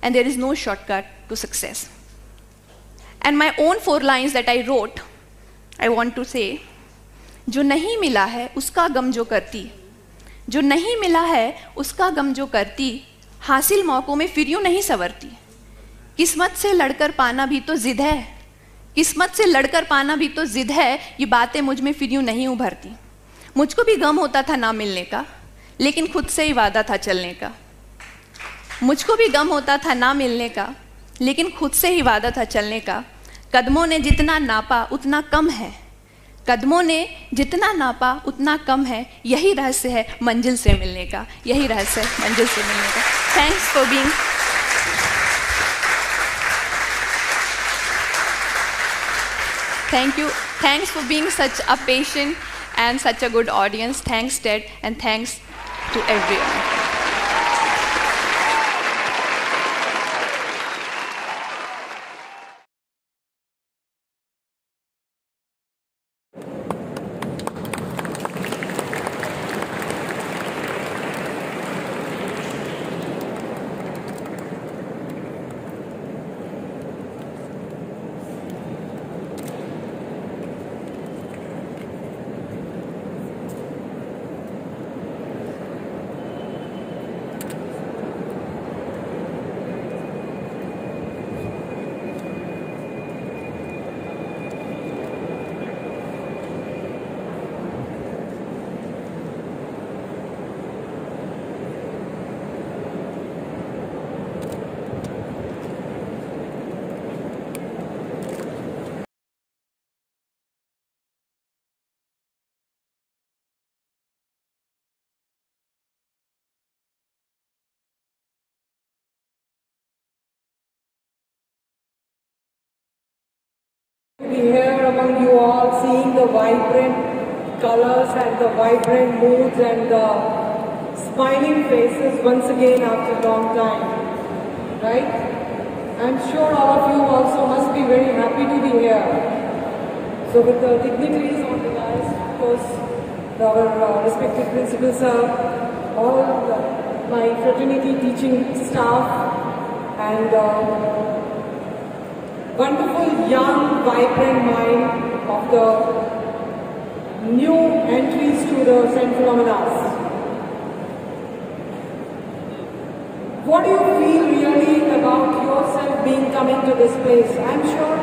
and there is no shortcut to success. And my own 4 lines that I wrote, I want to say, जो नहीं मिला है उसका गम जो करती, जो नहीं मिला है उसका गम जो करती, हासिल मौकों में फिर यूं नहीं संवरती। किस्मत से लड़कर पाना भी तो जिद है, किस्मत से लड़कर पाना भी तो जिद है, ये बातें मुझ में फिर यूं नहीं उभरती। मुझको भी गम होता था ना मिलने का, लेकिन खुद से ही वादा था चलने का। मुझको भी गम होता था ना मिलने का, लेकिन खुद से ही वादा था चलने का। कदमों ने जितना नापा उतना कम है, कदमों ने जितना नापा उतना कम है, यही रहस्य है मंजिल से मिलने का, यही रहस्य है मंजिल से मिलने का। Thanks for being Thank you. Thanks for being such a patient and such a good audience. Thanks, Ted, and thanks to everyone. To be here among you all, seeing the vibrant colors and the vibrant moods and the smiling faces once again after a long time, right? I'm sure all of you also must be very happy to be here. So with the dignitaries on the dais, of course, our respected principals, all my fraternity teaching staff, and wonderful young vibrant mind of the new entries to the St. Philomena's. What do you feel really about yourself being coming to this place? I'm sure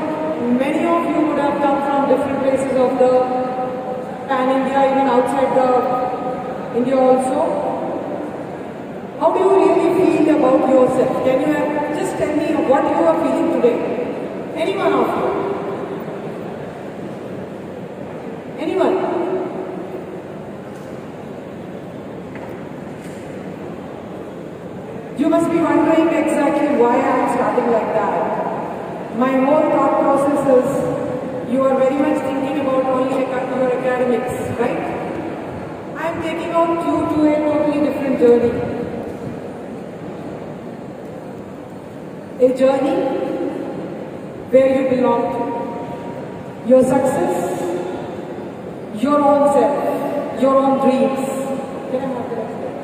many of you would have come from different places of the pan-India, even outside the India also. How do you really feel about yourself? Can you just tell me what you are feeling today? Any one of you? Anyone? You must be wondering exactly why I am starting like that. My whole thought process is you are very much thinking about only your academics, right? I am taking out you to a totally different journey. A journey where you belong to. Your success, your own self, your own dreams. Can I have the next slide?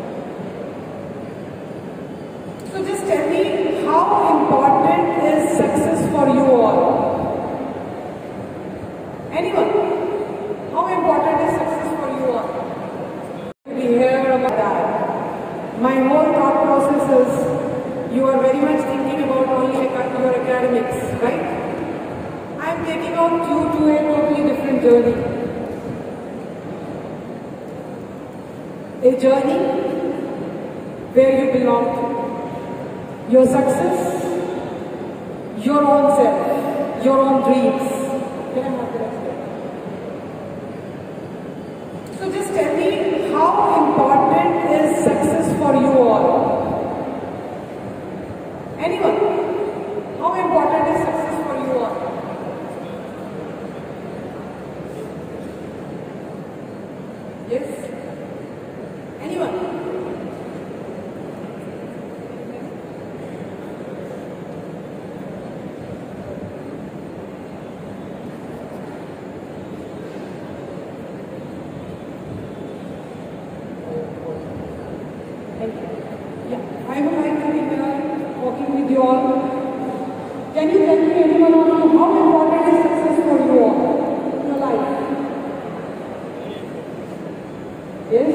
So just tell me, how important is success for you all? Anyone? How important is success for you all? To be here about that. My whole thought process is you are very much thinking about only your academics, right? I am taking out you to a totally different journey. A journey where you belong to. Your success, your own self, your own dreams. Can I have the next slide? So just tell me, how important is success for you all? Anyone? How important is success for you all? Yes? Anyone? Thank you. Yeah, I would like to be here walking with you all. Can you tell me, anyone of you, how important is success for you all in your life? Yes?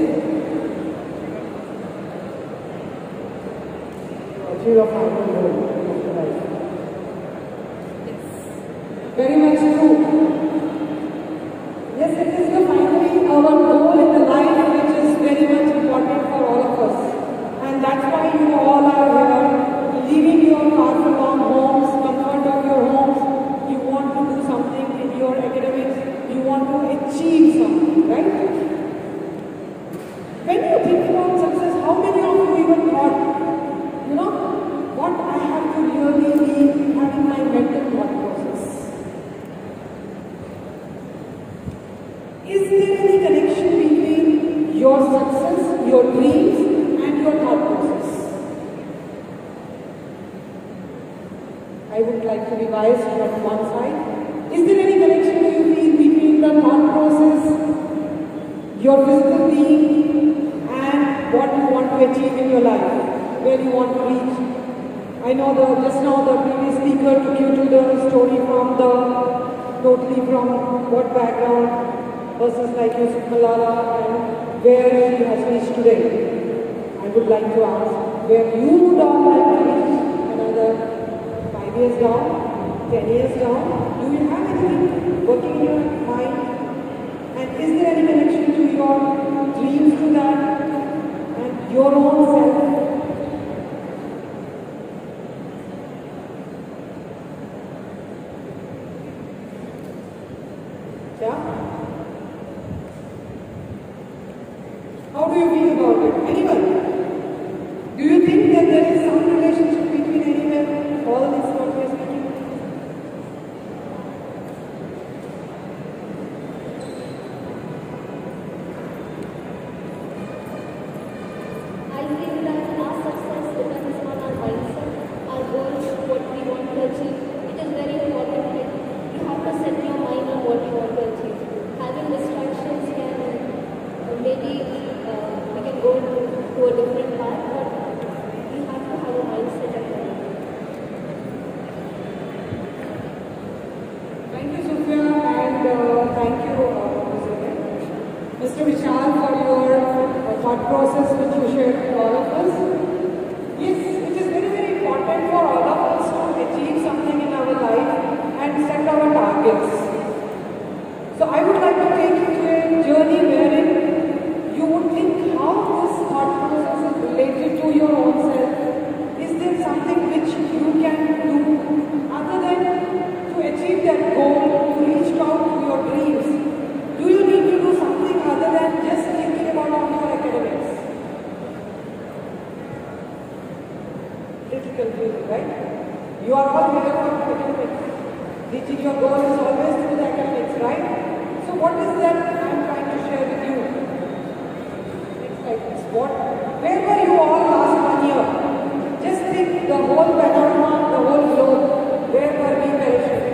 Achieve a final goal of your life. Yes. Very much true. Yes, it is finally our goal in the life which is very much important for all of us. And that's why you all are here, leaving your far-flung homes, comfort of your homes. You want to do something in your academics. You want to achieve something, right? When you think about success, how many of you even thought, you know, what I have to really be having my mental thought process? Is there any connection between your success, your dreams, and your thought process? I would like to be biased on one side. Is there any connection you feel between the thought process, your physical being, and what you want to achieve in your life, where you want to reach? I know just now the previous speaker took you to the story from totally from what background versus like Yusuf Malala and where she has reached today. I would like to ask where you would all like to reach another 5 years down, 10 years down. Do you have anything working in your mind? And is there any connection to your dreams to that and your own self? Yeah? How do you feel about it? Anyone? Do you think that there is some relationship between anywhere all this what we are speaking? I feel that our success depends on our mindset, our goals, what we want to achieve. It is very important that you have to set your mind on what you want to achieve. Having distractions can maybe we can go to a different path, but we have to have a mindset at that. Thank you, Sophia, and thank you, Mr. Vishal, for your thought process which you shared with all of us. Yes, it is very, very important for all of us to achieve something in our life and set our targets. So I would like to take you to a journey wherein you would think how this thought process is related to your own self. Is there something which you can do other than to achieve that goal, to reach out to your dreams? Do you need to do something other than just thinking about your academics? Little confusing, right? You are all here for academics. Reaching your goal is always through the academics, right? So what is that I am trying to share with you? It's like this. Where were you all last 1 year? Just think the whole panorama, the whole globe. Where were we perishing?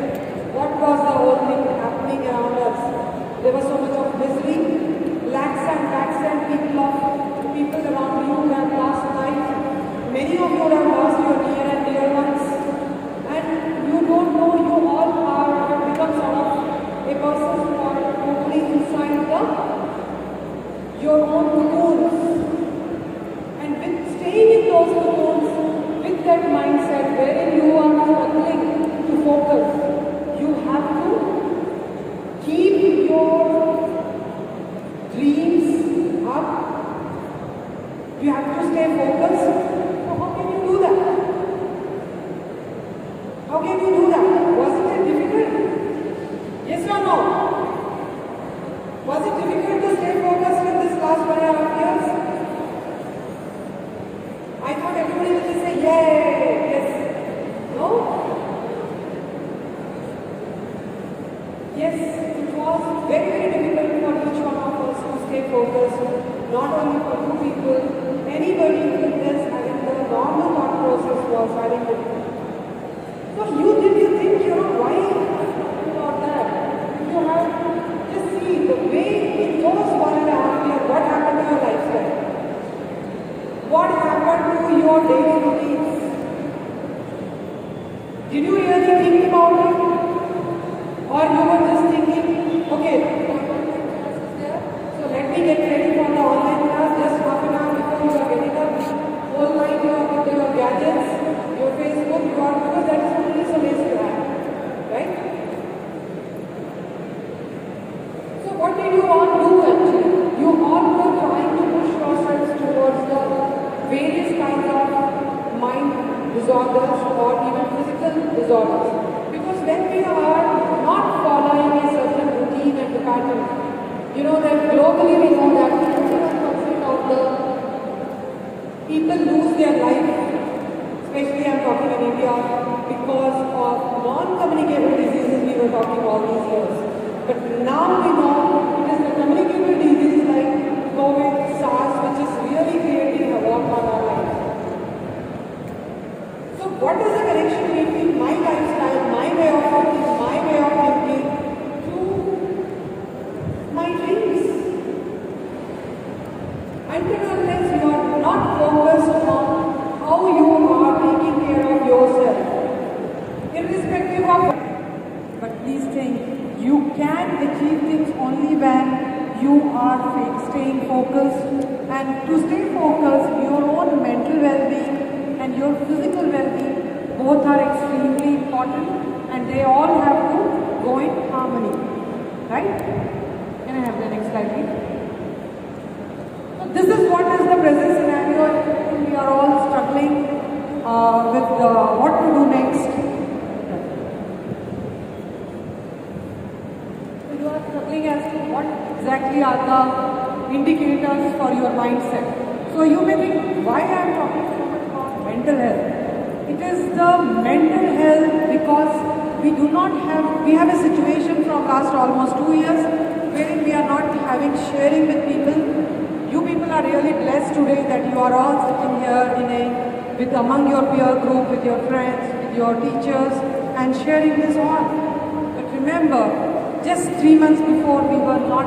What was the whole thing happening around us? There was so much of misery. Lakhs and people around you who have lost life. Many of you have lost your near and dear ones. And you don't know, you all have become sort of a person who are totally inside your own cocoons. And And with staying in those cocoons, with that mindset wherein you are struggling to focus, you have to keep your dreams up. You have to stay focused. So how can you do that? How can you do that? Wasn't it difficult? Yes or no? Was it difficult to stay focused in this last 1.5 years? I thought everybody would just say, yay, yes. No? Yes, it was very, very difficult for each one of us to stay focused. Not only for two people, anybody who is having the normal thought process was having it. So you think, why about that? You have to just see the way in those 1.5 years, what happened to your lifestyle? What happened to your daily routines? Did you really think about it? Or you were just thinking, okay, so let me get ready for the online class just half an hour before you are getting up. Whole night you are with your gadgets, your Facebook, because that is only so lazy to have. Right? So what did you all do actually? You all were trying to push yourselves towards the various kinds of mind disorders or even physical disorders. Because when we are not following a certain routine and the pattern, you know that globally we know that 51% of the people lose their life, especially I'm talking in India, because of non-communicable diseases we were talking all these years. But now we know it is the communicable disease like COVID, SARS, which is really creating havoc on our life. So what is the connection between my lifestyle, my way of thinking, my way of thinking to my dreams? Until unless you are not focused on how you are taking care of yourself, irrespective of. But please think, you can achieve things only when you are staying focused. And to stay focused, your own mental well-being and your physical well-being both are extremely important, and they all have to go in harmony. Right? Can I have the next slide, please? So this is what is the present scenario. We are all struggling with what to do next. So you are struggling as to what exactly are the indicators for your mindset. So you may think, why I am talking so much about mental health? It is the mental health because we have a situation from last almost 2 years wherein we are not having sharing with people. You people are really blessed today that you are all sitting here among your peer group, with your friends, with your teachers, and sharing this on. But remember, just 3 months before we were not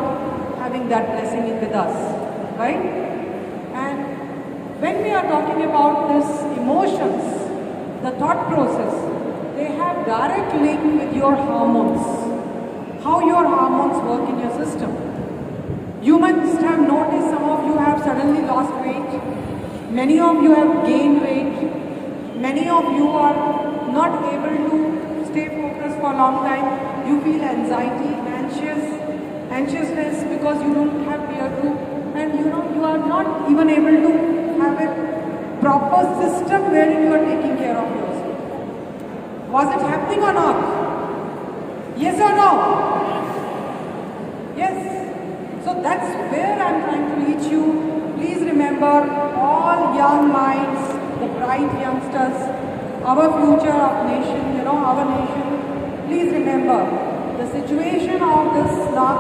having that blessing with us, right? And when we are talking about this emotions, the thought process, they have direct link with your hormones, how your hormones work in your system. You must have noticed some of you have suddenly lost weight, many of you have gained weight, many of you are not able to stay focused for a long time. You feel anxiety, anxiousness because you don't have peer group, and you are not even able to have a proper system wherein you are taking care of yourself. Was it happening or not? Yes or no? Yes. So that's where I am trying to reach you. Please remember, all young minds, the bright youngsters, our future of nation, our nation. Please remember, the situation of this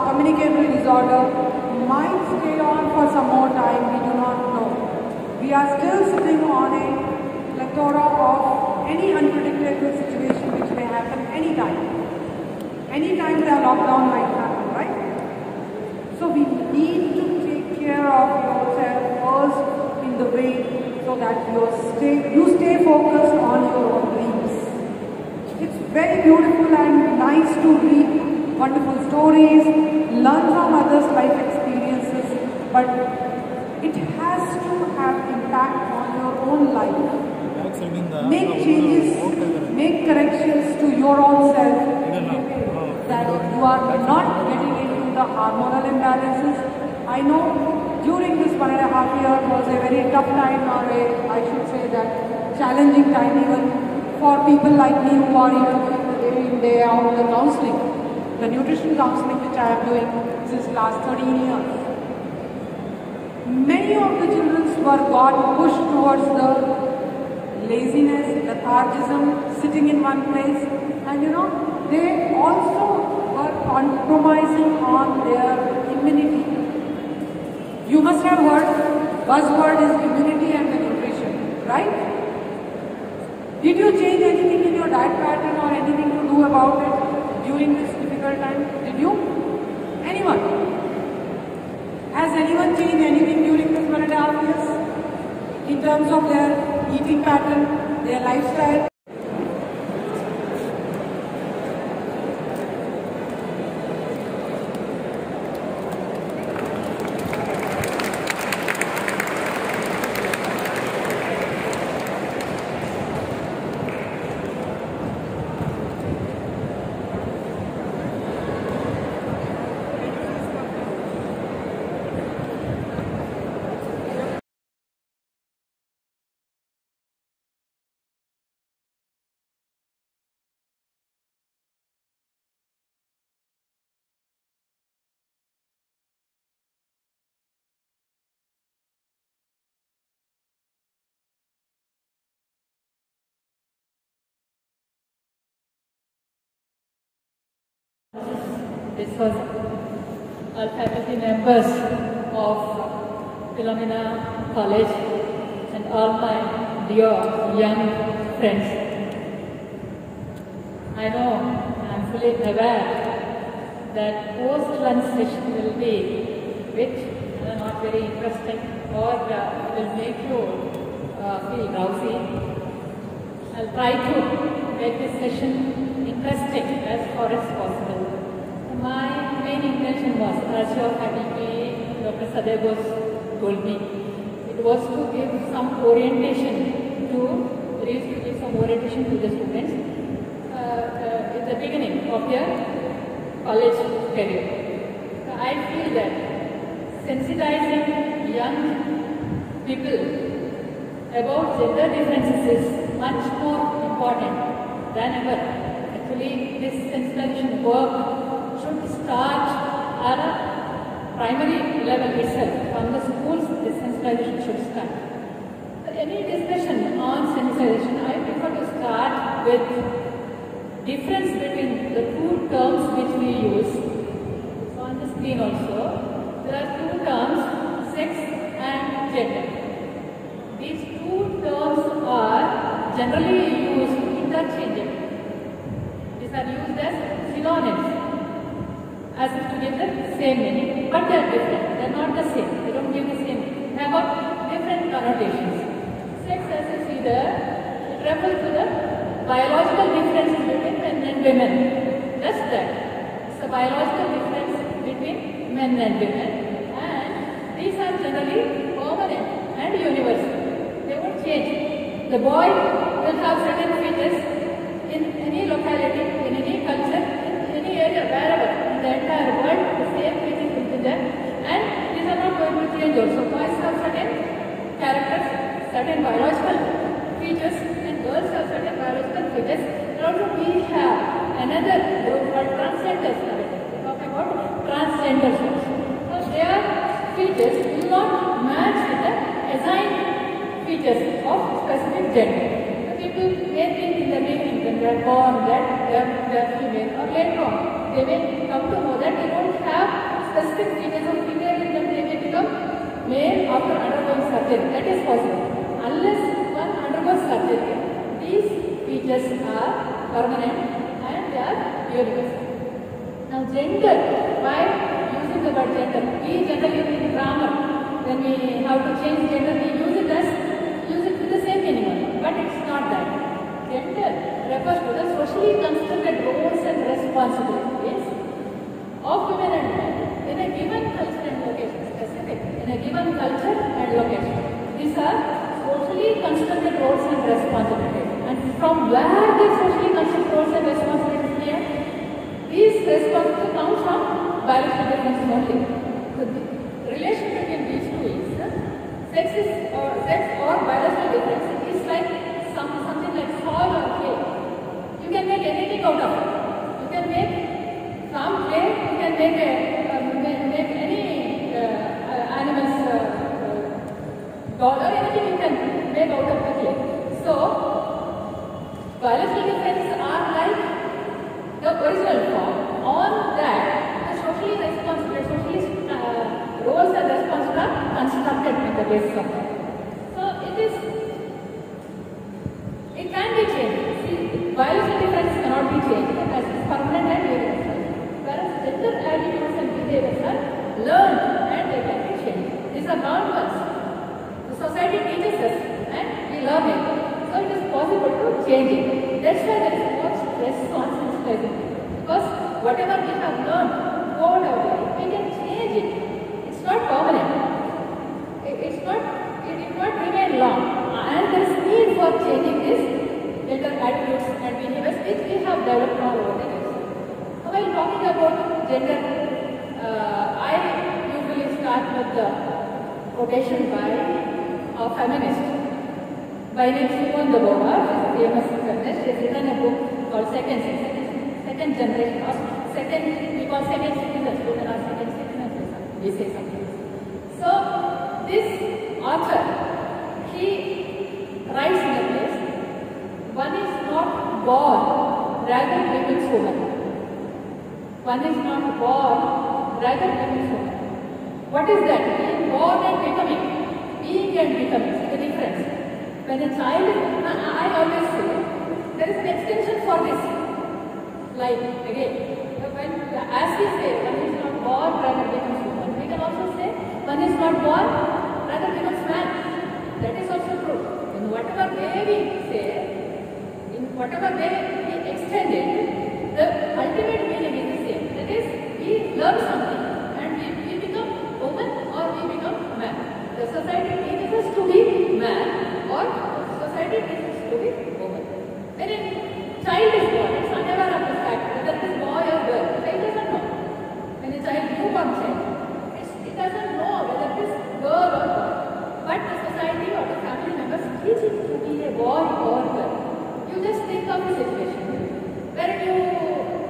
communicable disorder might stay on for some more time. We do not know. We are still sitting on a plethora of any unpredictable situation which may happen anytime. Anytime the lockdown might happen, right? So we need to take care of yourself first in the way so that you stay focused on your own dreams. It's very beautiful and nice to read wonderful stories, learn from others' life experiences, but it has to have impact on your own life. Make changes, make corrections to your own self, that you are not getting into the hormonal imbalances. I know during this 1.5 years was a very tough time, or I should say that challenging time even for people like me who are even doing the day in day out the counseling, the nutrition counseling which I am doing since last 13 years. Many of the children got pushed towards the laziness, lethargism, sitting in one place, and they also were compromising on their immunity. You must have heard, buzzword is immunity and the nutrition, right? Did you change anything in your diet pattern or anything to do about it during this difficult time? Did you? Anyone? Has anyone changed anything during this 1.5 years? In terms of their eating pattern, their lifestyle? This was all faculty members of Philomena College and all my dear young friends. I know, I am fully aware that post-lunch session will be which not very interesting or will make you feel drowsy. I'll try to make this session interesting as far as possible. My main intention was, as your faculty, Dr. Sadebos told me, it was to give some orientation to the students in the beginning of their college career. So I feel that sensitizing young people about gender differences is much more important than ever. Actually, this sensitization work should start at a primary level itself. From the schools, this sensitization should start. So any discussion on sensitization, I prefer to start with difference between the two terms which we use. So on the screen also, there are two terms, sex and gender. These two terms are generally used interchangeably. These are used as synonyms, as if to give the same meaning, but they are different. They are not the same. They don't give the same meaning. They have got different connotations. Sex, as you see there, it refers to the biological differences between men and women. Just that. It's a biological difference between men and women, and these are generally permanent and universal. They won't change. The boy will have certain features in any locality, in any culture, in any area, wherever, in the entire world, the same features will be there, and these are not going to change also. Boys have certain characters, certain biological features, and girls have certain biological features. And also we have another group called transgenders. We talk about transgenders also. So their features will not match with the assigned features of specific gender. People may think in the beginning when they are born that they are female, or later on they may come to know that they don't have specific features of female in them. They may become male after undergoing surgery. That is possible. Unless one undergoes surgery, these features are permanent and they are universal. Now gender, by using the word gender, we generally in grammar, when we have to change gender, we use it with the same meaning, but it's not that. Gender refers to the socially constructed roles and responsibilities of women and men in a given culture and location, specific, in a given culture and location. These constructed roles and responsibilities. And from where these socially constructed roles and responsibilities came? These responsibilities come from biological differences only. So the relation between these two is sex or biological difference is like something like soil or clay. You can make anything out of it. You can make from clay. You can make any animal's doll or anything you can make out of the clay. So biological differences are like the original form. On that, the socially responsible, roles and responsibilities are constructed at the basis of that. So it can be changed. See, biological differences cannot be changed as it's permanent and universal. Whereas gender attitudes and behaviors are learned and they can be changed. These are learned ones. The society teaches us and we learn it. So it is possible to change it. That's why there is more stress on sensitizing. Because whatever we have learned throughout our life, we can change it. It's not permanent. It will not remain long. And there is need for changing this gender attitudes and behaviors which we have developed all over the years. While talking about gender, I usually start with the quotation by a feminist by name Simone de Beauvoir. She is a famous feminist. She has written a book called Second Generation or we call second citizens, women are second citizens, we say something. So this author, he writes in a place, one is not born, rather becomes woman. One is not born, rather becomes woman. What is that? Being born and becoming. Being and becoming. See the difference. When a child, I always say, there is an extension for this. Like again, as we say, one is not born, rather becomes woman. We can also say, one is not born, rather becomes man. That is also true. In whatever way we say, in whatever way we extend it, the ultimate meaning is the same. That is, we learn something and we become woman or we become man. The society teaches us to be man or society teaches us to be woman. When a child is born, it's unaware of the fact whether it is boy or girl. The child doesn't know. When a newborn child, it doesn't know whether it is girl or boy. But the society or the family members teach it to be a boy or girl. You just think of the situation. When you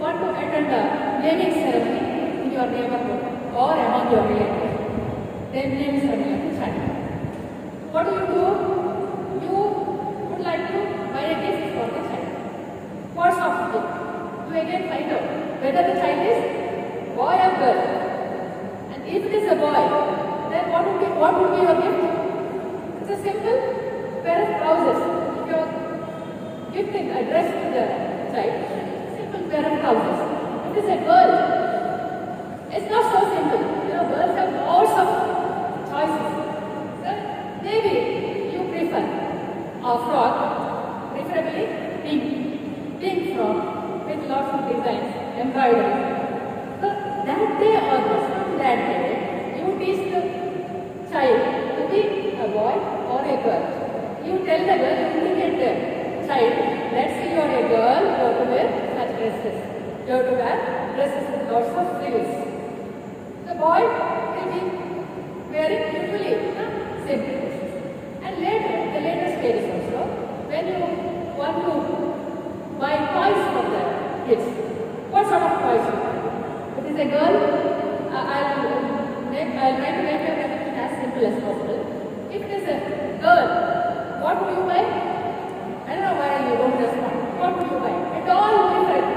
want to attend a naming ceremony in your neighborhood or among your relatives, then naming ceremony of the child. What do? You would like to buy a gift for the child. What sort of gift? You again find out whether the child is boy or girl. And if it is a boy, then what would be your gift? It's a simple pair of trousers. If you are gifting a dress to the child, simple pair of trousers. If it is a girl, it's not so simple. You know, girls have lots of choices. So maybe you prefer a frock, preferably pink frock with lots of designs, embroidery. So that day onwards, from that day, you teach the child to be a boy or a girl. You tell the girl, you indicate the child, let's say you are a girl, you have to wear such dresses. You have to wear dresses with lots of sleeves. The boy will be wearing usually simple dresses. And later, the later stage also, when you want to buy toys for the kids, what sort of toys you buy? If it is a girl, I'll try to make everything as simple as possible. If it is a girl, what do you buy? I don't know why you don't respond. What do you buy? A doll, different.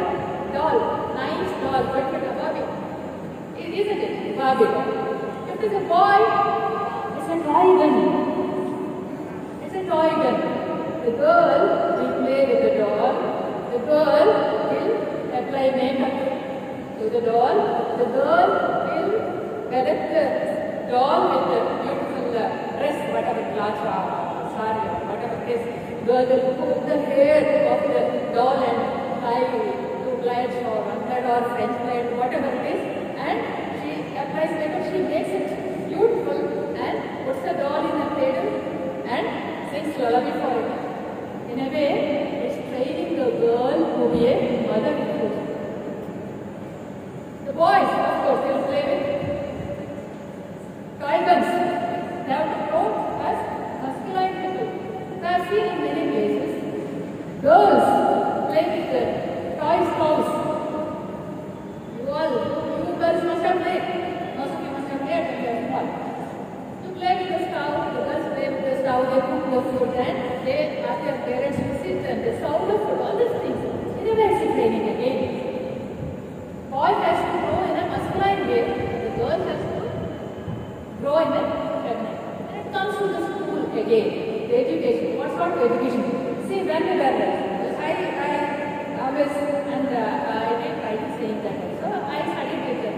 Doll, nice doll, but a Barbie. Isn't it? Barbie doll. If it is a boy, it's a toy gun. It's a toy gun. The girl will play with the doll. The girl will apply makeup to the doll. The girl will connect the doll with the beautiful dress, whatever placha, sari, whatever it is. Girl will put the hair of the doll and tie to glides or 100 or French glide, whatever it is, and she applies makeup. She makes it beautiful and puts the doll in a cradle and sings this lullaby for it. In a way, it's training the girl to be a mother in the future. The boys, of course, they will play with toy guns. They have to grow as masculine people. I have seen in many places, girls play with the toy cows. You girls must have played. Most of you must have played when you were small. You play with the stove, the girls play with the stove, they cook the food, and they ask their parents to sit and they serve the food, all these things. In a way, it's training again. Boy has to grow in a masculine way, the girl has to grow in a feminine. And it comes to the school again, the education. What sort of education? See, when we were there, I always, and I didn't try to say that also, I studied with the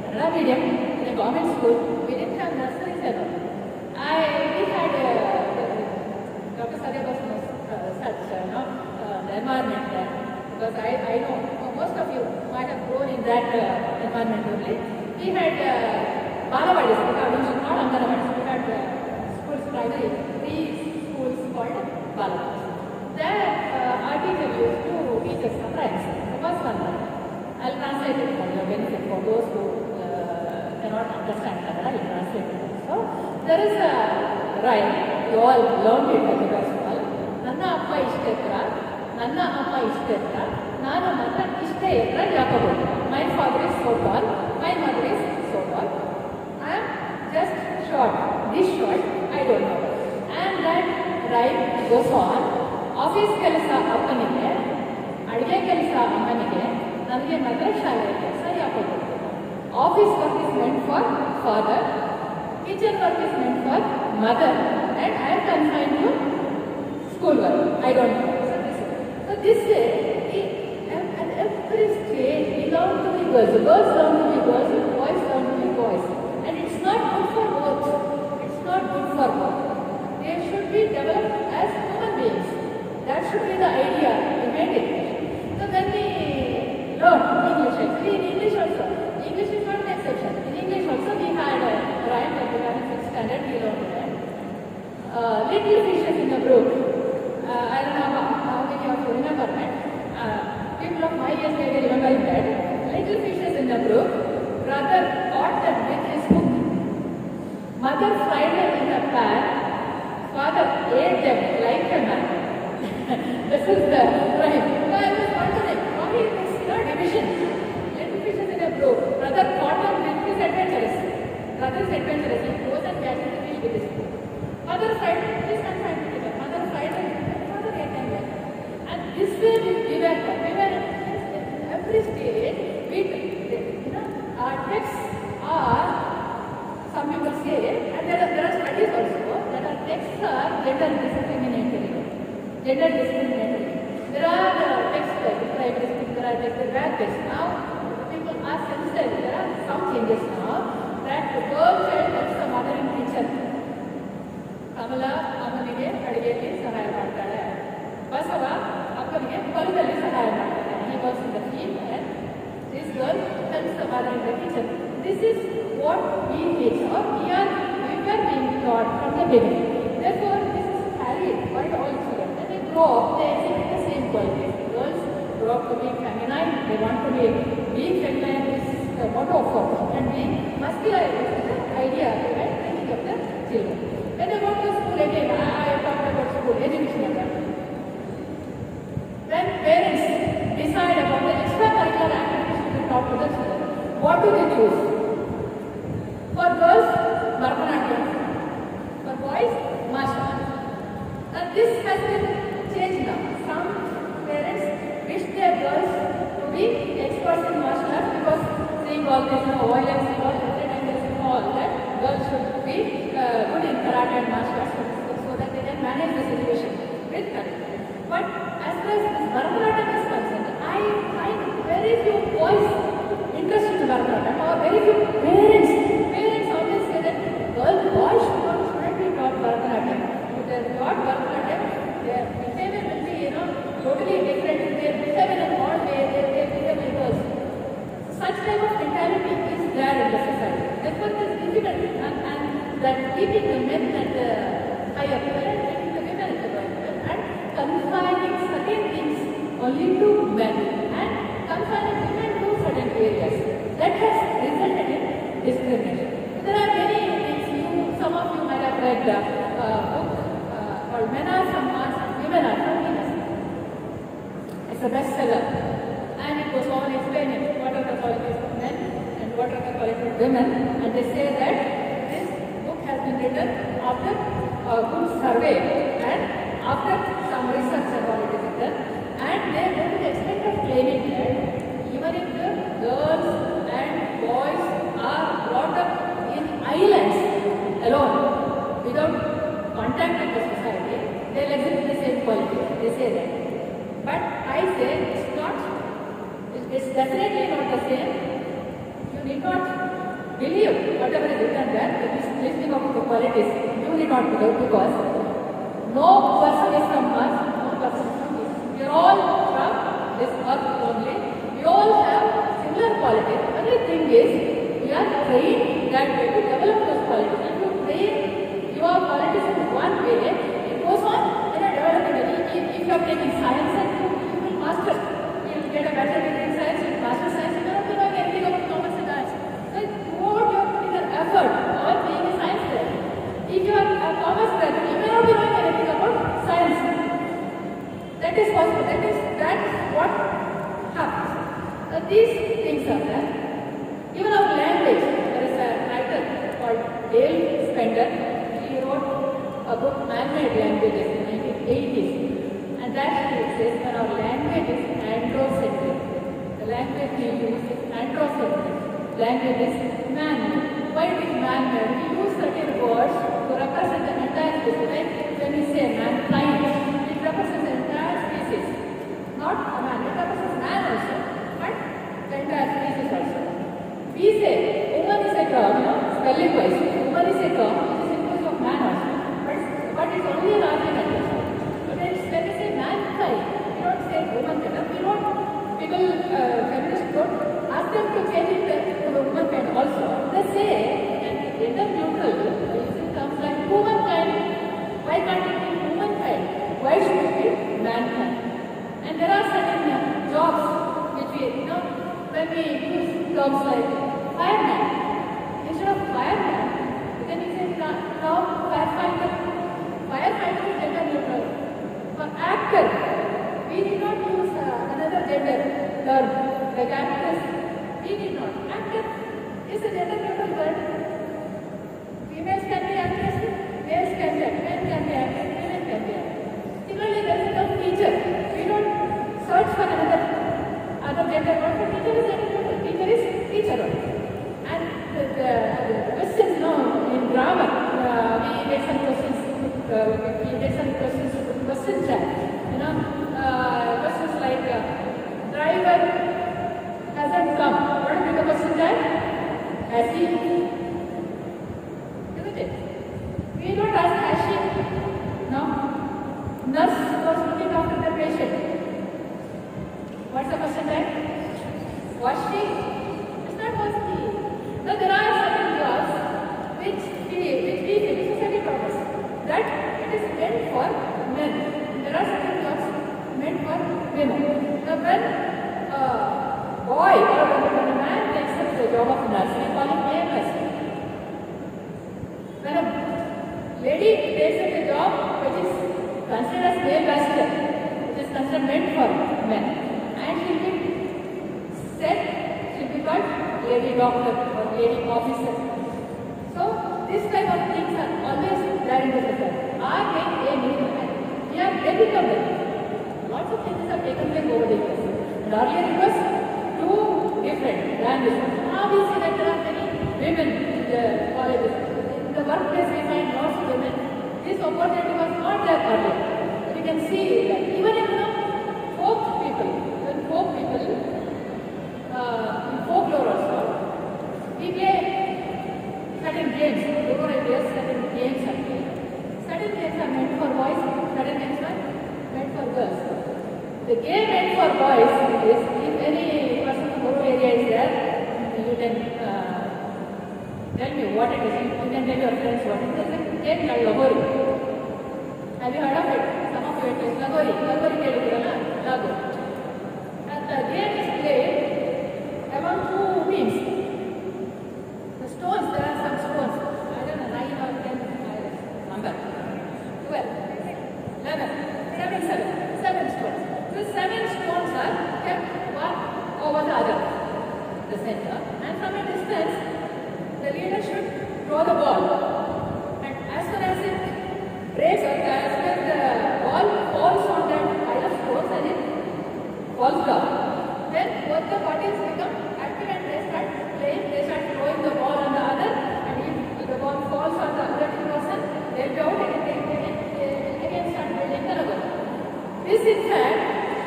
Kannada medium in a government school. We didn't have nurseries at all. We had Dr. Sadhebos such the environment there, because I know most of you might have grown in that environment only. We had Balawadis, which is not Anganwadis. We had schools, primary, 3 schools called Balawadis. There, our teacher used to teach us some rhymes. The first one, I'll translate it for your benefit, for those who cannot understand Kannada, I'll translate it. So, there is a rhyme, you all learned it when you were small. Nanna Appa Ishtetra, Nanna Amma Ishtetra, Nana Matra Ishtetra Yakobo. My father is so tall, my mother is so tall. I am just short, this short, I don't know. And that rhyme goes on. Office ಕೆಲಸ ಅಪ್ಪನಿಗೆ, ಅಡಿಗೆ ಕೆಲಸ ಅಮ್ಮನಿಗೆ, ನನಗೆ ಮಾತ್ರ ಶಾಲೆ ಕೆಲಸ ಯಾಕೆ ಕೊಡ್ತಾರೆ? Office work is meant for father, kitchen work is meant for mother, and I am confined to school work. I don't know. So this way, at every stage, we learn to be girls. The girls learn to be girls, the boys learn to be boys. And it's not good for both. It's not good for both. They should be developed as human beings. That should be the idea behind it. So when we learn English, actually in English also, English is not an exception. In English also we had a rhyme that we had in 6th standard, we learned that. Little fishes in a brook. I don't know how many of you remember that. People of my age may be remembering that. Little fishes in the brook. Brother caught them with his hook. Mother fried them in a pan. Father ate them like a man. This is the rhyme. So I was wondering, why is this division? Little fishes in a brook. Brother caught them with his adventurous. Brother is adventurous. He goes and catches the fish with his hook. Mother fried them. Please confine me to that. Mother fried them. Father ate them. And this way we were every stage. Our texts are, some people say, and there are studies also that our texts are gender discriminatory. Gender discriminatory. There are texts like primary school, there are texts like texts. Now, people are sensitive. There are some changes now that the girl child helps the mother in kitchen. Kamala, Amanige, Adigeli, Sahaya Martale. Basava, Appanige, Paludali, Sahaya Martale. He works in the field and this girl helps the mother in the kitchen. This is what we teach, or we were being taught from the beginning. Therefore, this is carried by all children. When they grow up, they exhibit the same qualities. Girls grow up to be feminine, they want to be being feminine is the motto for them, and being masculine is the idea behind training of the children. When they go to school again, I talked about school education again. When parents decide about the extracurricular activities to talk to the children, what do they choose? For girls, Bharatanatyam. For boys, martial arts. Now this has been changed now. Some parents wish their girls to be experts in martial arts because seeing all this violence and all that, and they see all that, girls should be good in karate and martial arts so that they can manage the situation with karate. But as far as this Bharatanatyam is concerned, I find very few boys interested in Bharatanatyam, or very few parents always say that boys shouldn't be taught Bharatanatyam. If they are taught Bharatanatyam, their behavior will be totally different. Their behavior in all ways, they behave like girls. Such type of mentality is there in the society. Therefore, it is difficult, and that keeping the men at the higher level and keeping the women at the only to men and confining women to certain areas. That has resulted in discrimination. There are many things. Some of you might have read a book called Men Are From Mars and Women Are From Venus. It's a bestseller, and it goes on explaining what are the qualities of men and what are the qualities of women. And they say that this book has been written after a good survey and after some research and all it is done, and they go to the extent of claiming that even if the girls and boys are brought up in islands alone without contact with the society, they will exhibit the same quality. They say that. But I say it's not, it's definitely not the same. You need not believe whatever is written there, it is listing of the qualities. You need not believe, because no person is from us, no person is from this. We are all from this earth only. We all have similar qualities. The only thing is, we are trained that way to develop those qualities. If you train your qualities in one way, it goes on in a development. If you are taking science and you will master, you will get a better degree in science, you will master science, you will not be knowing anything about commerce and arts. So throughout your inner effort of being a science graduate, if you are a commerce graduate, you may not be knowing anything about science. That is possible. That is what happens. These things are there. Even our language, there is a writer called Dale Spender. He wrote a book, Man-Made Languages, in the 1980s. And that he says that our language is androcentric. The language we use is androcentric. Language is man-made. Why it is man-made? We use certain words to represent the entire species. Like when we say mankind, it represents the entire species. Not a man, it represents man also, but the entire species also. We say woman is a term, spelling wise, woman is a term, it is inclusive of man also. But it's only an argument also. But when we say mankind, we don't say woman kind. We don't, people, feminists don't ask them to change it to the womankind also. They say, and gender neutral, using terms like womankind. Why can't it be womankind? Why should it be mankind? And there are certain jobs which we, when we use terms like fireman, instead of fireman, then we say now firefighter. Firefighter is gender neutral. For actor, we did not use another gender term like actress. We did not. Actor is a gender neutral word. Females can be actresses, males can be actors, men can be actors, women can be actors. Similarly, there is a term teacher. We don't search for another gender word. For teacher is gender neutral. Teacher is teacher. And the questions in grammar, we get some questions. Question chat. Questions like driver hasn't come. What is the question chat? Has he? Isn't it? We don't ask has she. No. Nurse was looking after the patient. What's the question chat? Was she? It's not was he. Now there are certain jobs which we feel society purpose. That it is meant for men. There are certain jobs meant for women. Now when a boy or when a man takes up the job of nurse, we call him AMS. When a lady takes up the job which is considered as male bachelor, which is considered meant for men, and she will be said, she will be called lady doctor or lady officer. So this type of things are always there in the society. Our main aim is we are breaking up the things. Lots of things have taken place over the years. And earlier it was too different than this. Now we see that there are many women in the colleges. In the workplace we find lots of women. This opportunity was not there earlier. We can see that even in folk people, in folklore also, we play certain games, rural areas, certain games are played. Certain games are meant for boys, certain games are meant for girls. The game meant for boys is, if any person from rural area is there, you can tell me what it is. You can tell your friends what it is. It's a game called Lagori. Have you heard of it? Some of you it is Lagori. Lagori Lagori. the game is played among two teams. The stones, there are some stones. I don't know, 9 or 10 number. 12, 11, 7 stones. The 7 stones are kept one over the other, the center. And from a distance, the leader should throw the ball. And as soon as it breaks, or as soon as the ball falls on that pile of stones and it falls down, then both the parties become active and they start playing, they start throwing the ball on the other, and if the ball falls on the other person, they'll go out and they again start building the rubber. This in fact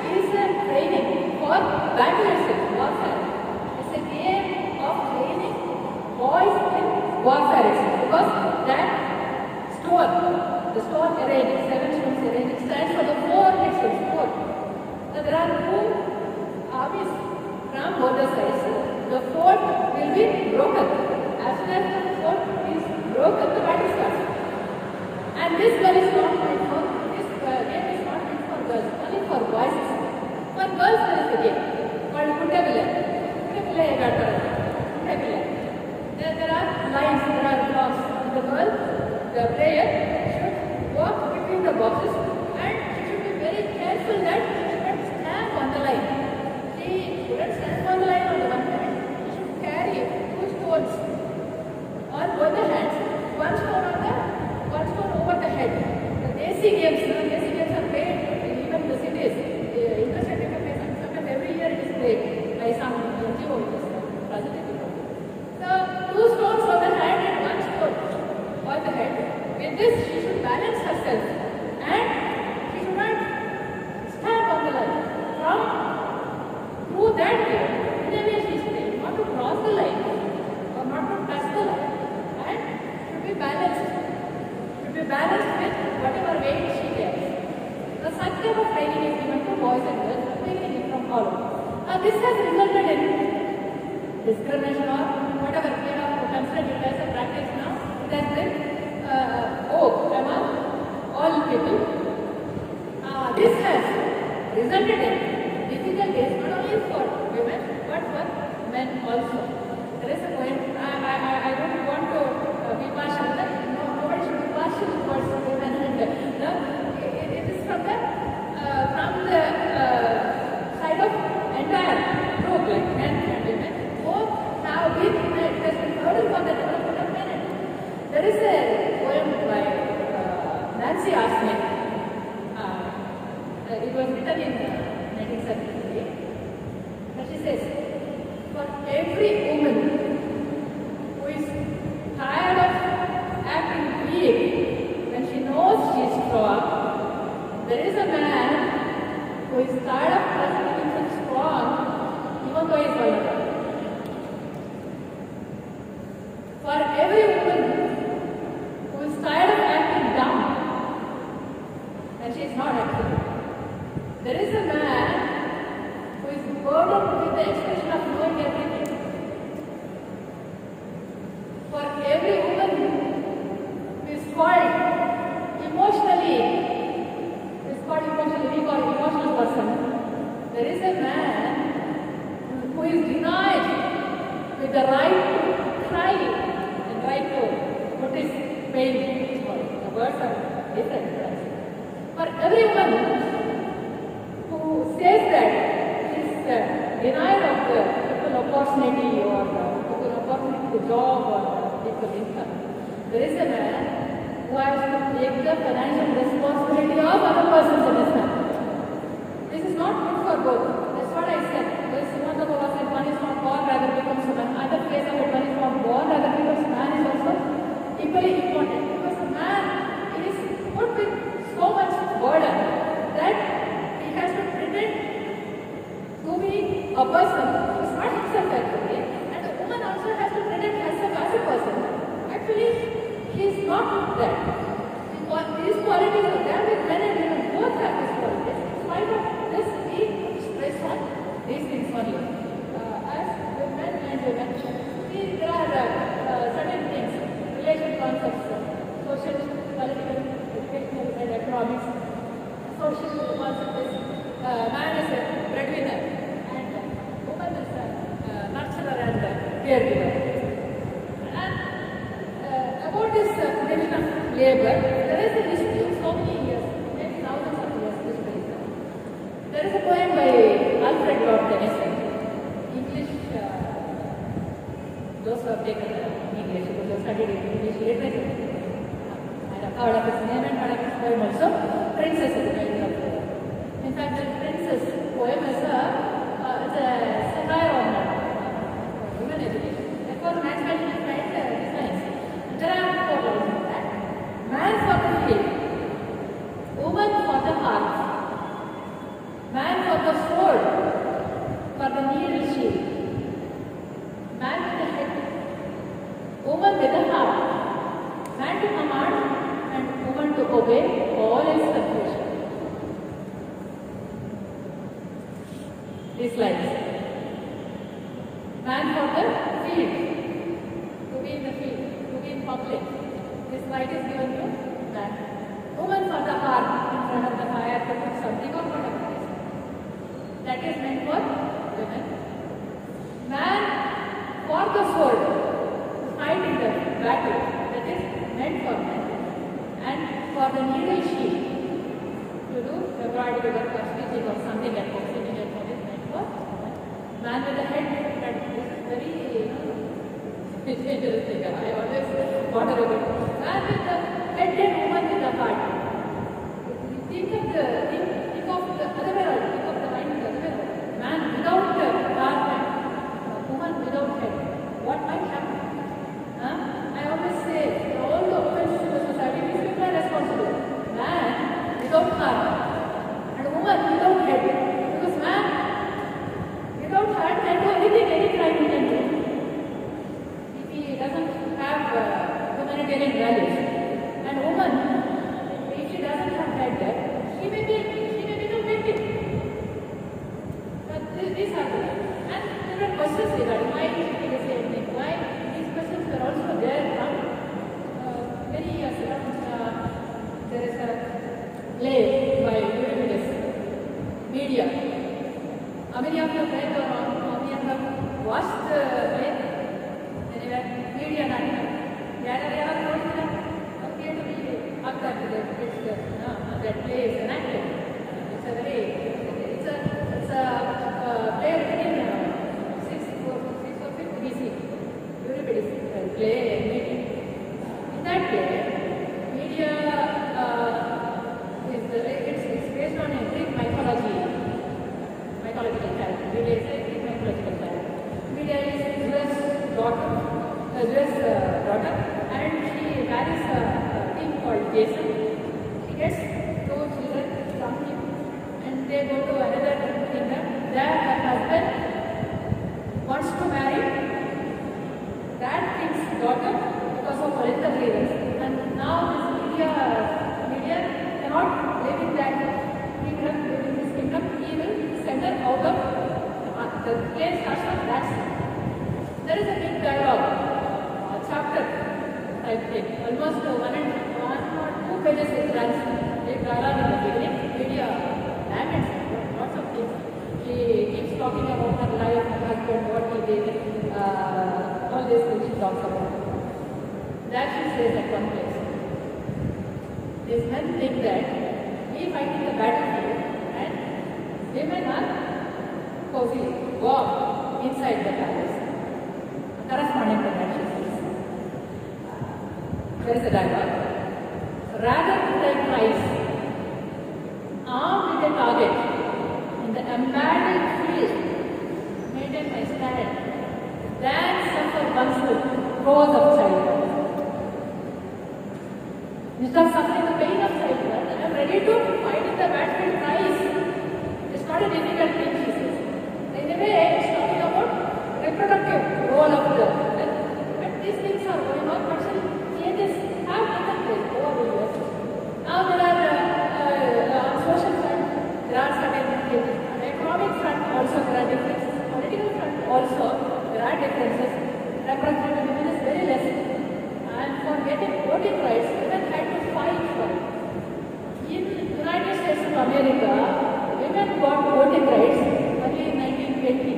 is a training for battlefield warfare. It's a game of training boys in warfare because that stone, the stone arranged, 7 stones arranged, stands for the 4 next to 4. So there are 2 armies from both the sides. The fort will be broken. As soon as the fort is broken, the battle starts. And this game is not meant for girls, only for boys. For girls there is a game called Kuttavilla. There are lines, there are blocks. The girl, the player should walk between the boxes and she should be very careful that she should not stand on the line. She shouldn't stand on the line on the one hand. She should carry 2 stones on both the hands, 1 stone over the head. The Desi games are played in the cities, interested in the sometimes every year it is played by some NGOs. So 2 stones on the hand and 1 stone on the head. With this she should balance herself and she should not stand on the line. From through that game, in a way she is playing, not to cross the line or not to touch the line, and should be balanced. Should be balanced with whatever weight she gets. The such type of training is given to boys and girls, taking it from all over. This has resulted in discrimination or whatever we have considered it as a practice now. It has been among all people. This has resulted in difficulties not only for women but for men also. There is a point, I don't want to be partial, nobody should be partial towards women and men. No? It is from the side of entire group, like men and women, both have been, it has been hurdle for the development of men and women. There is a poem by Nancy Asnick. It was written in 1973. And she says, for every woman who is tired of acting weak when she knows she is strong, there is a man who is tired of presenting himself strong even though he is vulnerable. For every woman who is tired of acting dumb and she is not acting, there is a man who is burdened with the expression of knowing everything. For every woman who is called emotionally weak or emotional person, there is a man who is denied with the right to cry and right to notice pain. The words are different. For everyone who says that he is denied of the equal opportunity or equal opportunity to job or equal income, there is a man who has to take the financial responsibility of other persons in his family. This is not good for both. That's what I said. Simon Baba said, one is not born, rather becomes a man. Other place of it, one is not born, rather becomes a man, is also equally important. Because a man is put with so much burden that he has to pretend to be a person who is not himself actually, and the woman also has to pretend herself as a person. Actually, he is not that. These qualities are there with men and women. Both have these qualities. In spite of this, we stress on these things only. As with men and women, there are certain things, relation concepts, social, political, educational, and economics. Social concept is man is a breadwinner, have taken English because I studied English literature. And a part of his name and part of his poem also, Princess is the title of the poem. In fact, the Princess poem is a satire on women education. Therefore, the match is quite nice. There are 4 lines in that. Man for the field, woman for the heart, man for the sword, for the needle shield, man with the head, woman with the heart, man to command and woman to obey, all is confusion. These lines. Man for the field, to be in the field, to be in public. This right is given to man. Woman for the heart, in front of the fire to put something or whatever it is. That is meant for women. Man for the sword, to fight in the battle. That is meant for men. And for the needle shield, to do embroidery work or stitching or something like that. Man with the head, that is very interesting. I always wonder about it. Man with the head and woman with the heart. Think of the other way around. Think of the mind the other way around. Man without the heart and woman without head. What might happen? I always say, all the offenses in the society, these people are responsible. Man without heart and woman without head. Because man without heart can do anything, any crime he can do. If he doesn't have humanitarian values. And woman, if she doesn't have that, she may become victim. But these are the and there are questions regarding why she did the same thing. Why these questions were also there from many years ago. There is a play by Euripides, Media. How many of you have read or how many of you have watched the play? Anyway, Media Natka. That play is enacted. It's a play written in 645 BC. Euripides play Media. In that play, Media it's based on a Greek mythological character. Media is a Greek mythological character. Media is Zeus' daughter, and she marries a king called Jason. She gets 2 children from him, and they go to another kingdom. There her husband wants to marry that king's daughter because of political reasons. And now this media cannot live in that kingdom, in this kingdom. He will send her out of the place starts from that side. There is a big dialogue, chapter type thing, almost 1 or 2 pages it runs. Big dialogue in the beginning. Media laments lots of things. She keeps talking about her life, her husband, what he did, all these things she talks about. That she says at one place. These men think that we fight in the battlefield and women are cozy, warm inside the palace. Corresponding to that she says. There is a dialogue. Rather to take prize, armed with a target, in the embattled field, maintain my stand, than suffer oneself throes of childbirth. Instead of suffering the pain of childbirth, I am ready to fight in the battlefield prize. It's not a difficult thing, she says. In a way, it's talking about reproductive role of the women. But these things are going on, but changes have taken place over the years. Now there are on social front, there are certain changes. On economic front also there are differences. Political front also there are differences. Reproductive women is very less. And for getting voting rights, women had to fight for it. In United States of America, women got voting rights only in 1920.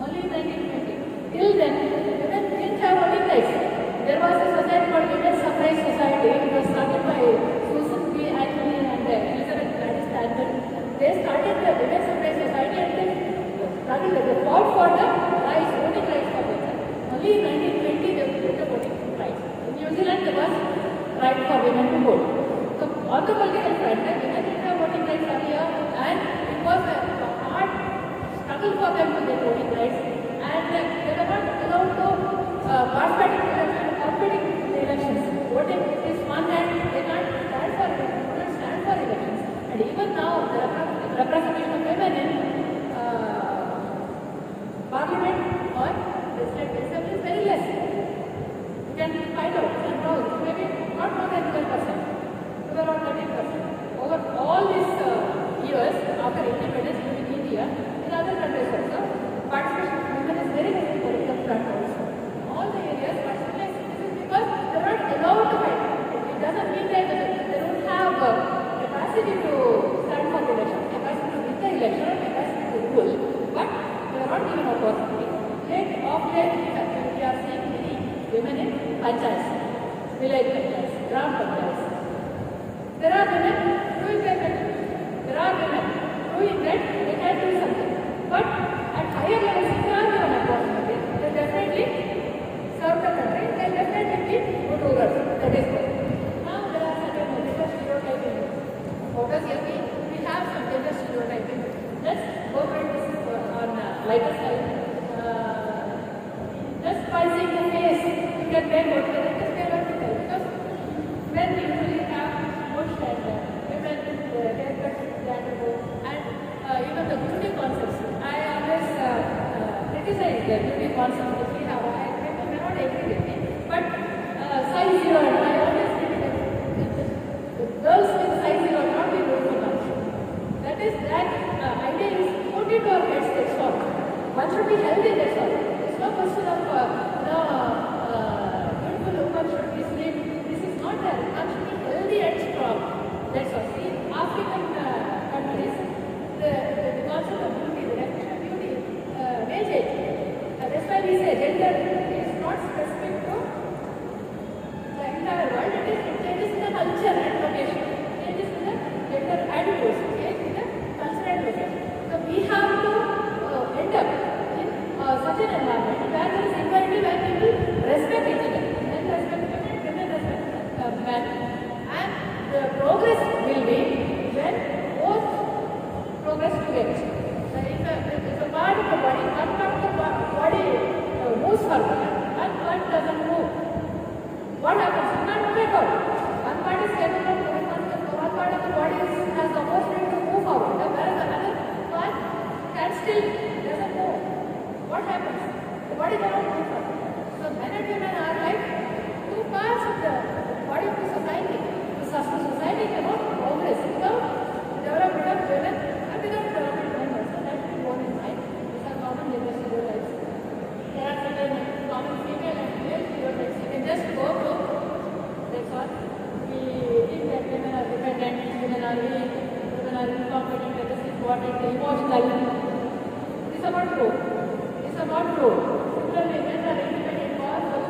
Only in 1920. Till then, women didn't have voting rights. There was a society called Women's Suffrage Society. It was started by Susan B. Anthony and Elizabeth Gladys Stanton. They started the Women's Suffrage Society and they fought for the rights, voting rights for women. right for women to vote. So on the political front, women didn't have voting rights earlier, and it was a hard struggle for them to get voting rights, and they were not allowed to participate in the elections. Voting is fun, and they can't stand for elections. And even now, the representation of women in Parliament or Legislative Assembly is very less. You can find out and browse. Maybe not more than 12%, to around 13%. Over all these years after independence in India, in other countries also, participation of women is very less in political front also. All the areas, but less. This is because they are not allowed to fight. It doesn't mean that they don't have capacity to stand for the election, capacity to win the election, or capacity to rule, but they are not given opportunity. Late we are seeing many women in panchayats, village panchayats, gram panchayats. There are women doing their best. There are women doing that they can do something. But at higher levels, if they are given opportunity, they definitely serve the country. They definitely be good rulers. That is good. Now there are certain gender stereotyping. Voters here we have some gender stereotyping. Let's go for this on lighter side. Just by seeing the face, you can make what the stereotypical, because men usually have bush and women haircuts and even the beauty concepts. I always criticize the beauty concepts that we have. I may not agree with me, but size 0, and I always criticize the girls with size 0 are not be good for much. That idea is put into our heads, that's all. One should be healthy, that's all. It's no question of beautiful woman should be slim. This is not there. One should be healthy and strong. That's all. See, African countries, the concept of beauty, the definition of beauty, age. That's why we say gender is not specific to the entire world. It changes in the culture and location. It changes in the gender attitudes. It changes in the cultural location. So we have to end up in such an environment where there is equality, where people respect each other. Men respect women, women respect men. And the progress will be when both progress together. If a part of the body, one part of the body moves forward, one part doesn't move. What happens? You can't move at all. One part is capable of moving, one part of the body has the opportunity to move forward, whereas another part can still doesn't move. What happens? The body cannot move forward. So men and women are like two parts of the body of the society. The society cannot progress without development of women and without development of men also. That should be borne in mind. These are common gender stereotypes. There are certain common female and male stereotypes. You can just go through. That's all. We think that women are dependent, women are weak, women are incompetent, that is important, emotional. These are not true. These are not true. Similarly, men are independent, powerful,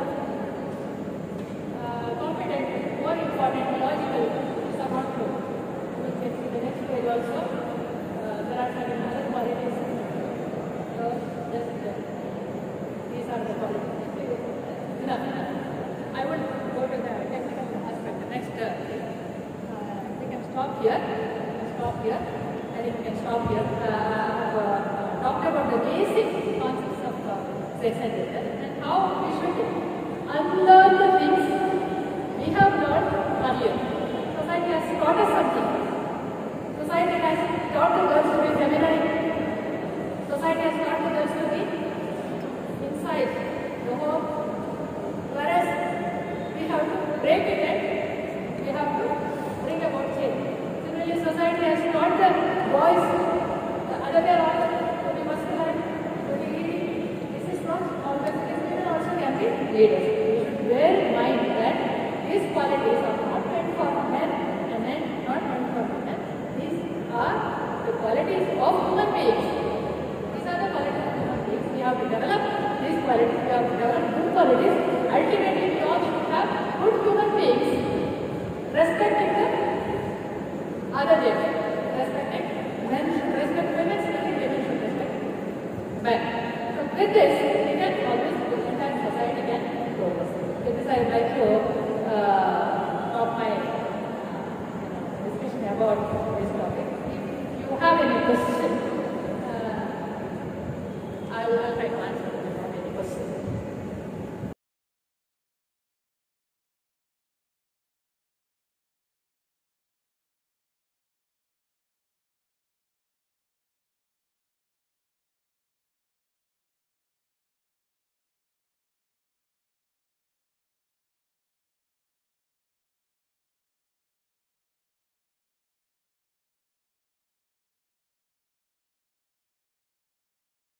competent, more important, logical. These are not true. You can see the next page also. There are certain other qualities. So, these are the qualities. Enough. I will go to the technical aspect. The next we can stop here. And we can stop here. Talk about the basic concepts of sex and gender and how we should unlearn the things we have learned earlier. Society has taught us something. Society has taught the girls to be feminine. Society has taught the girls to be inside the home. Whereas we have to break it and we have to bring about change. Similarly, society has taught the boys the other way around to be masculine, to be leading. This is not always the case. Women also can be leaders. We should bear in mind that these qualities are not meant for men and men not meant for women. These are the qualities of human beings. These are the qualities of human beings. We have to develop these qualities. We have to develop good qualities. Ultimately, we all should have good human beings respecting the other gender. Respecting men should respect women, women should respect men. So with this, we can always, the entire society can progress. With this, I would like to talk any questions?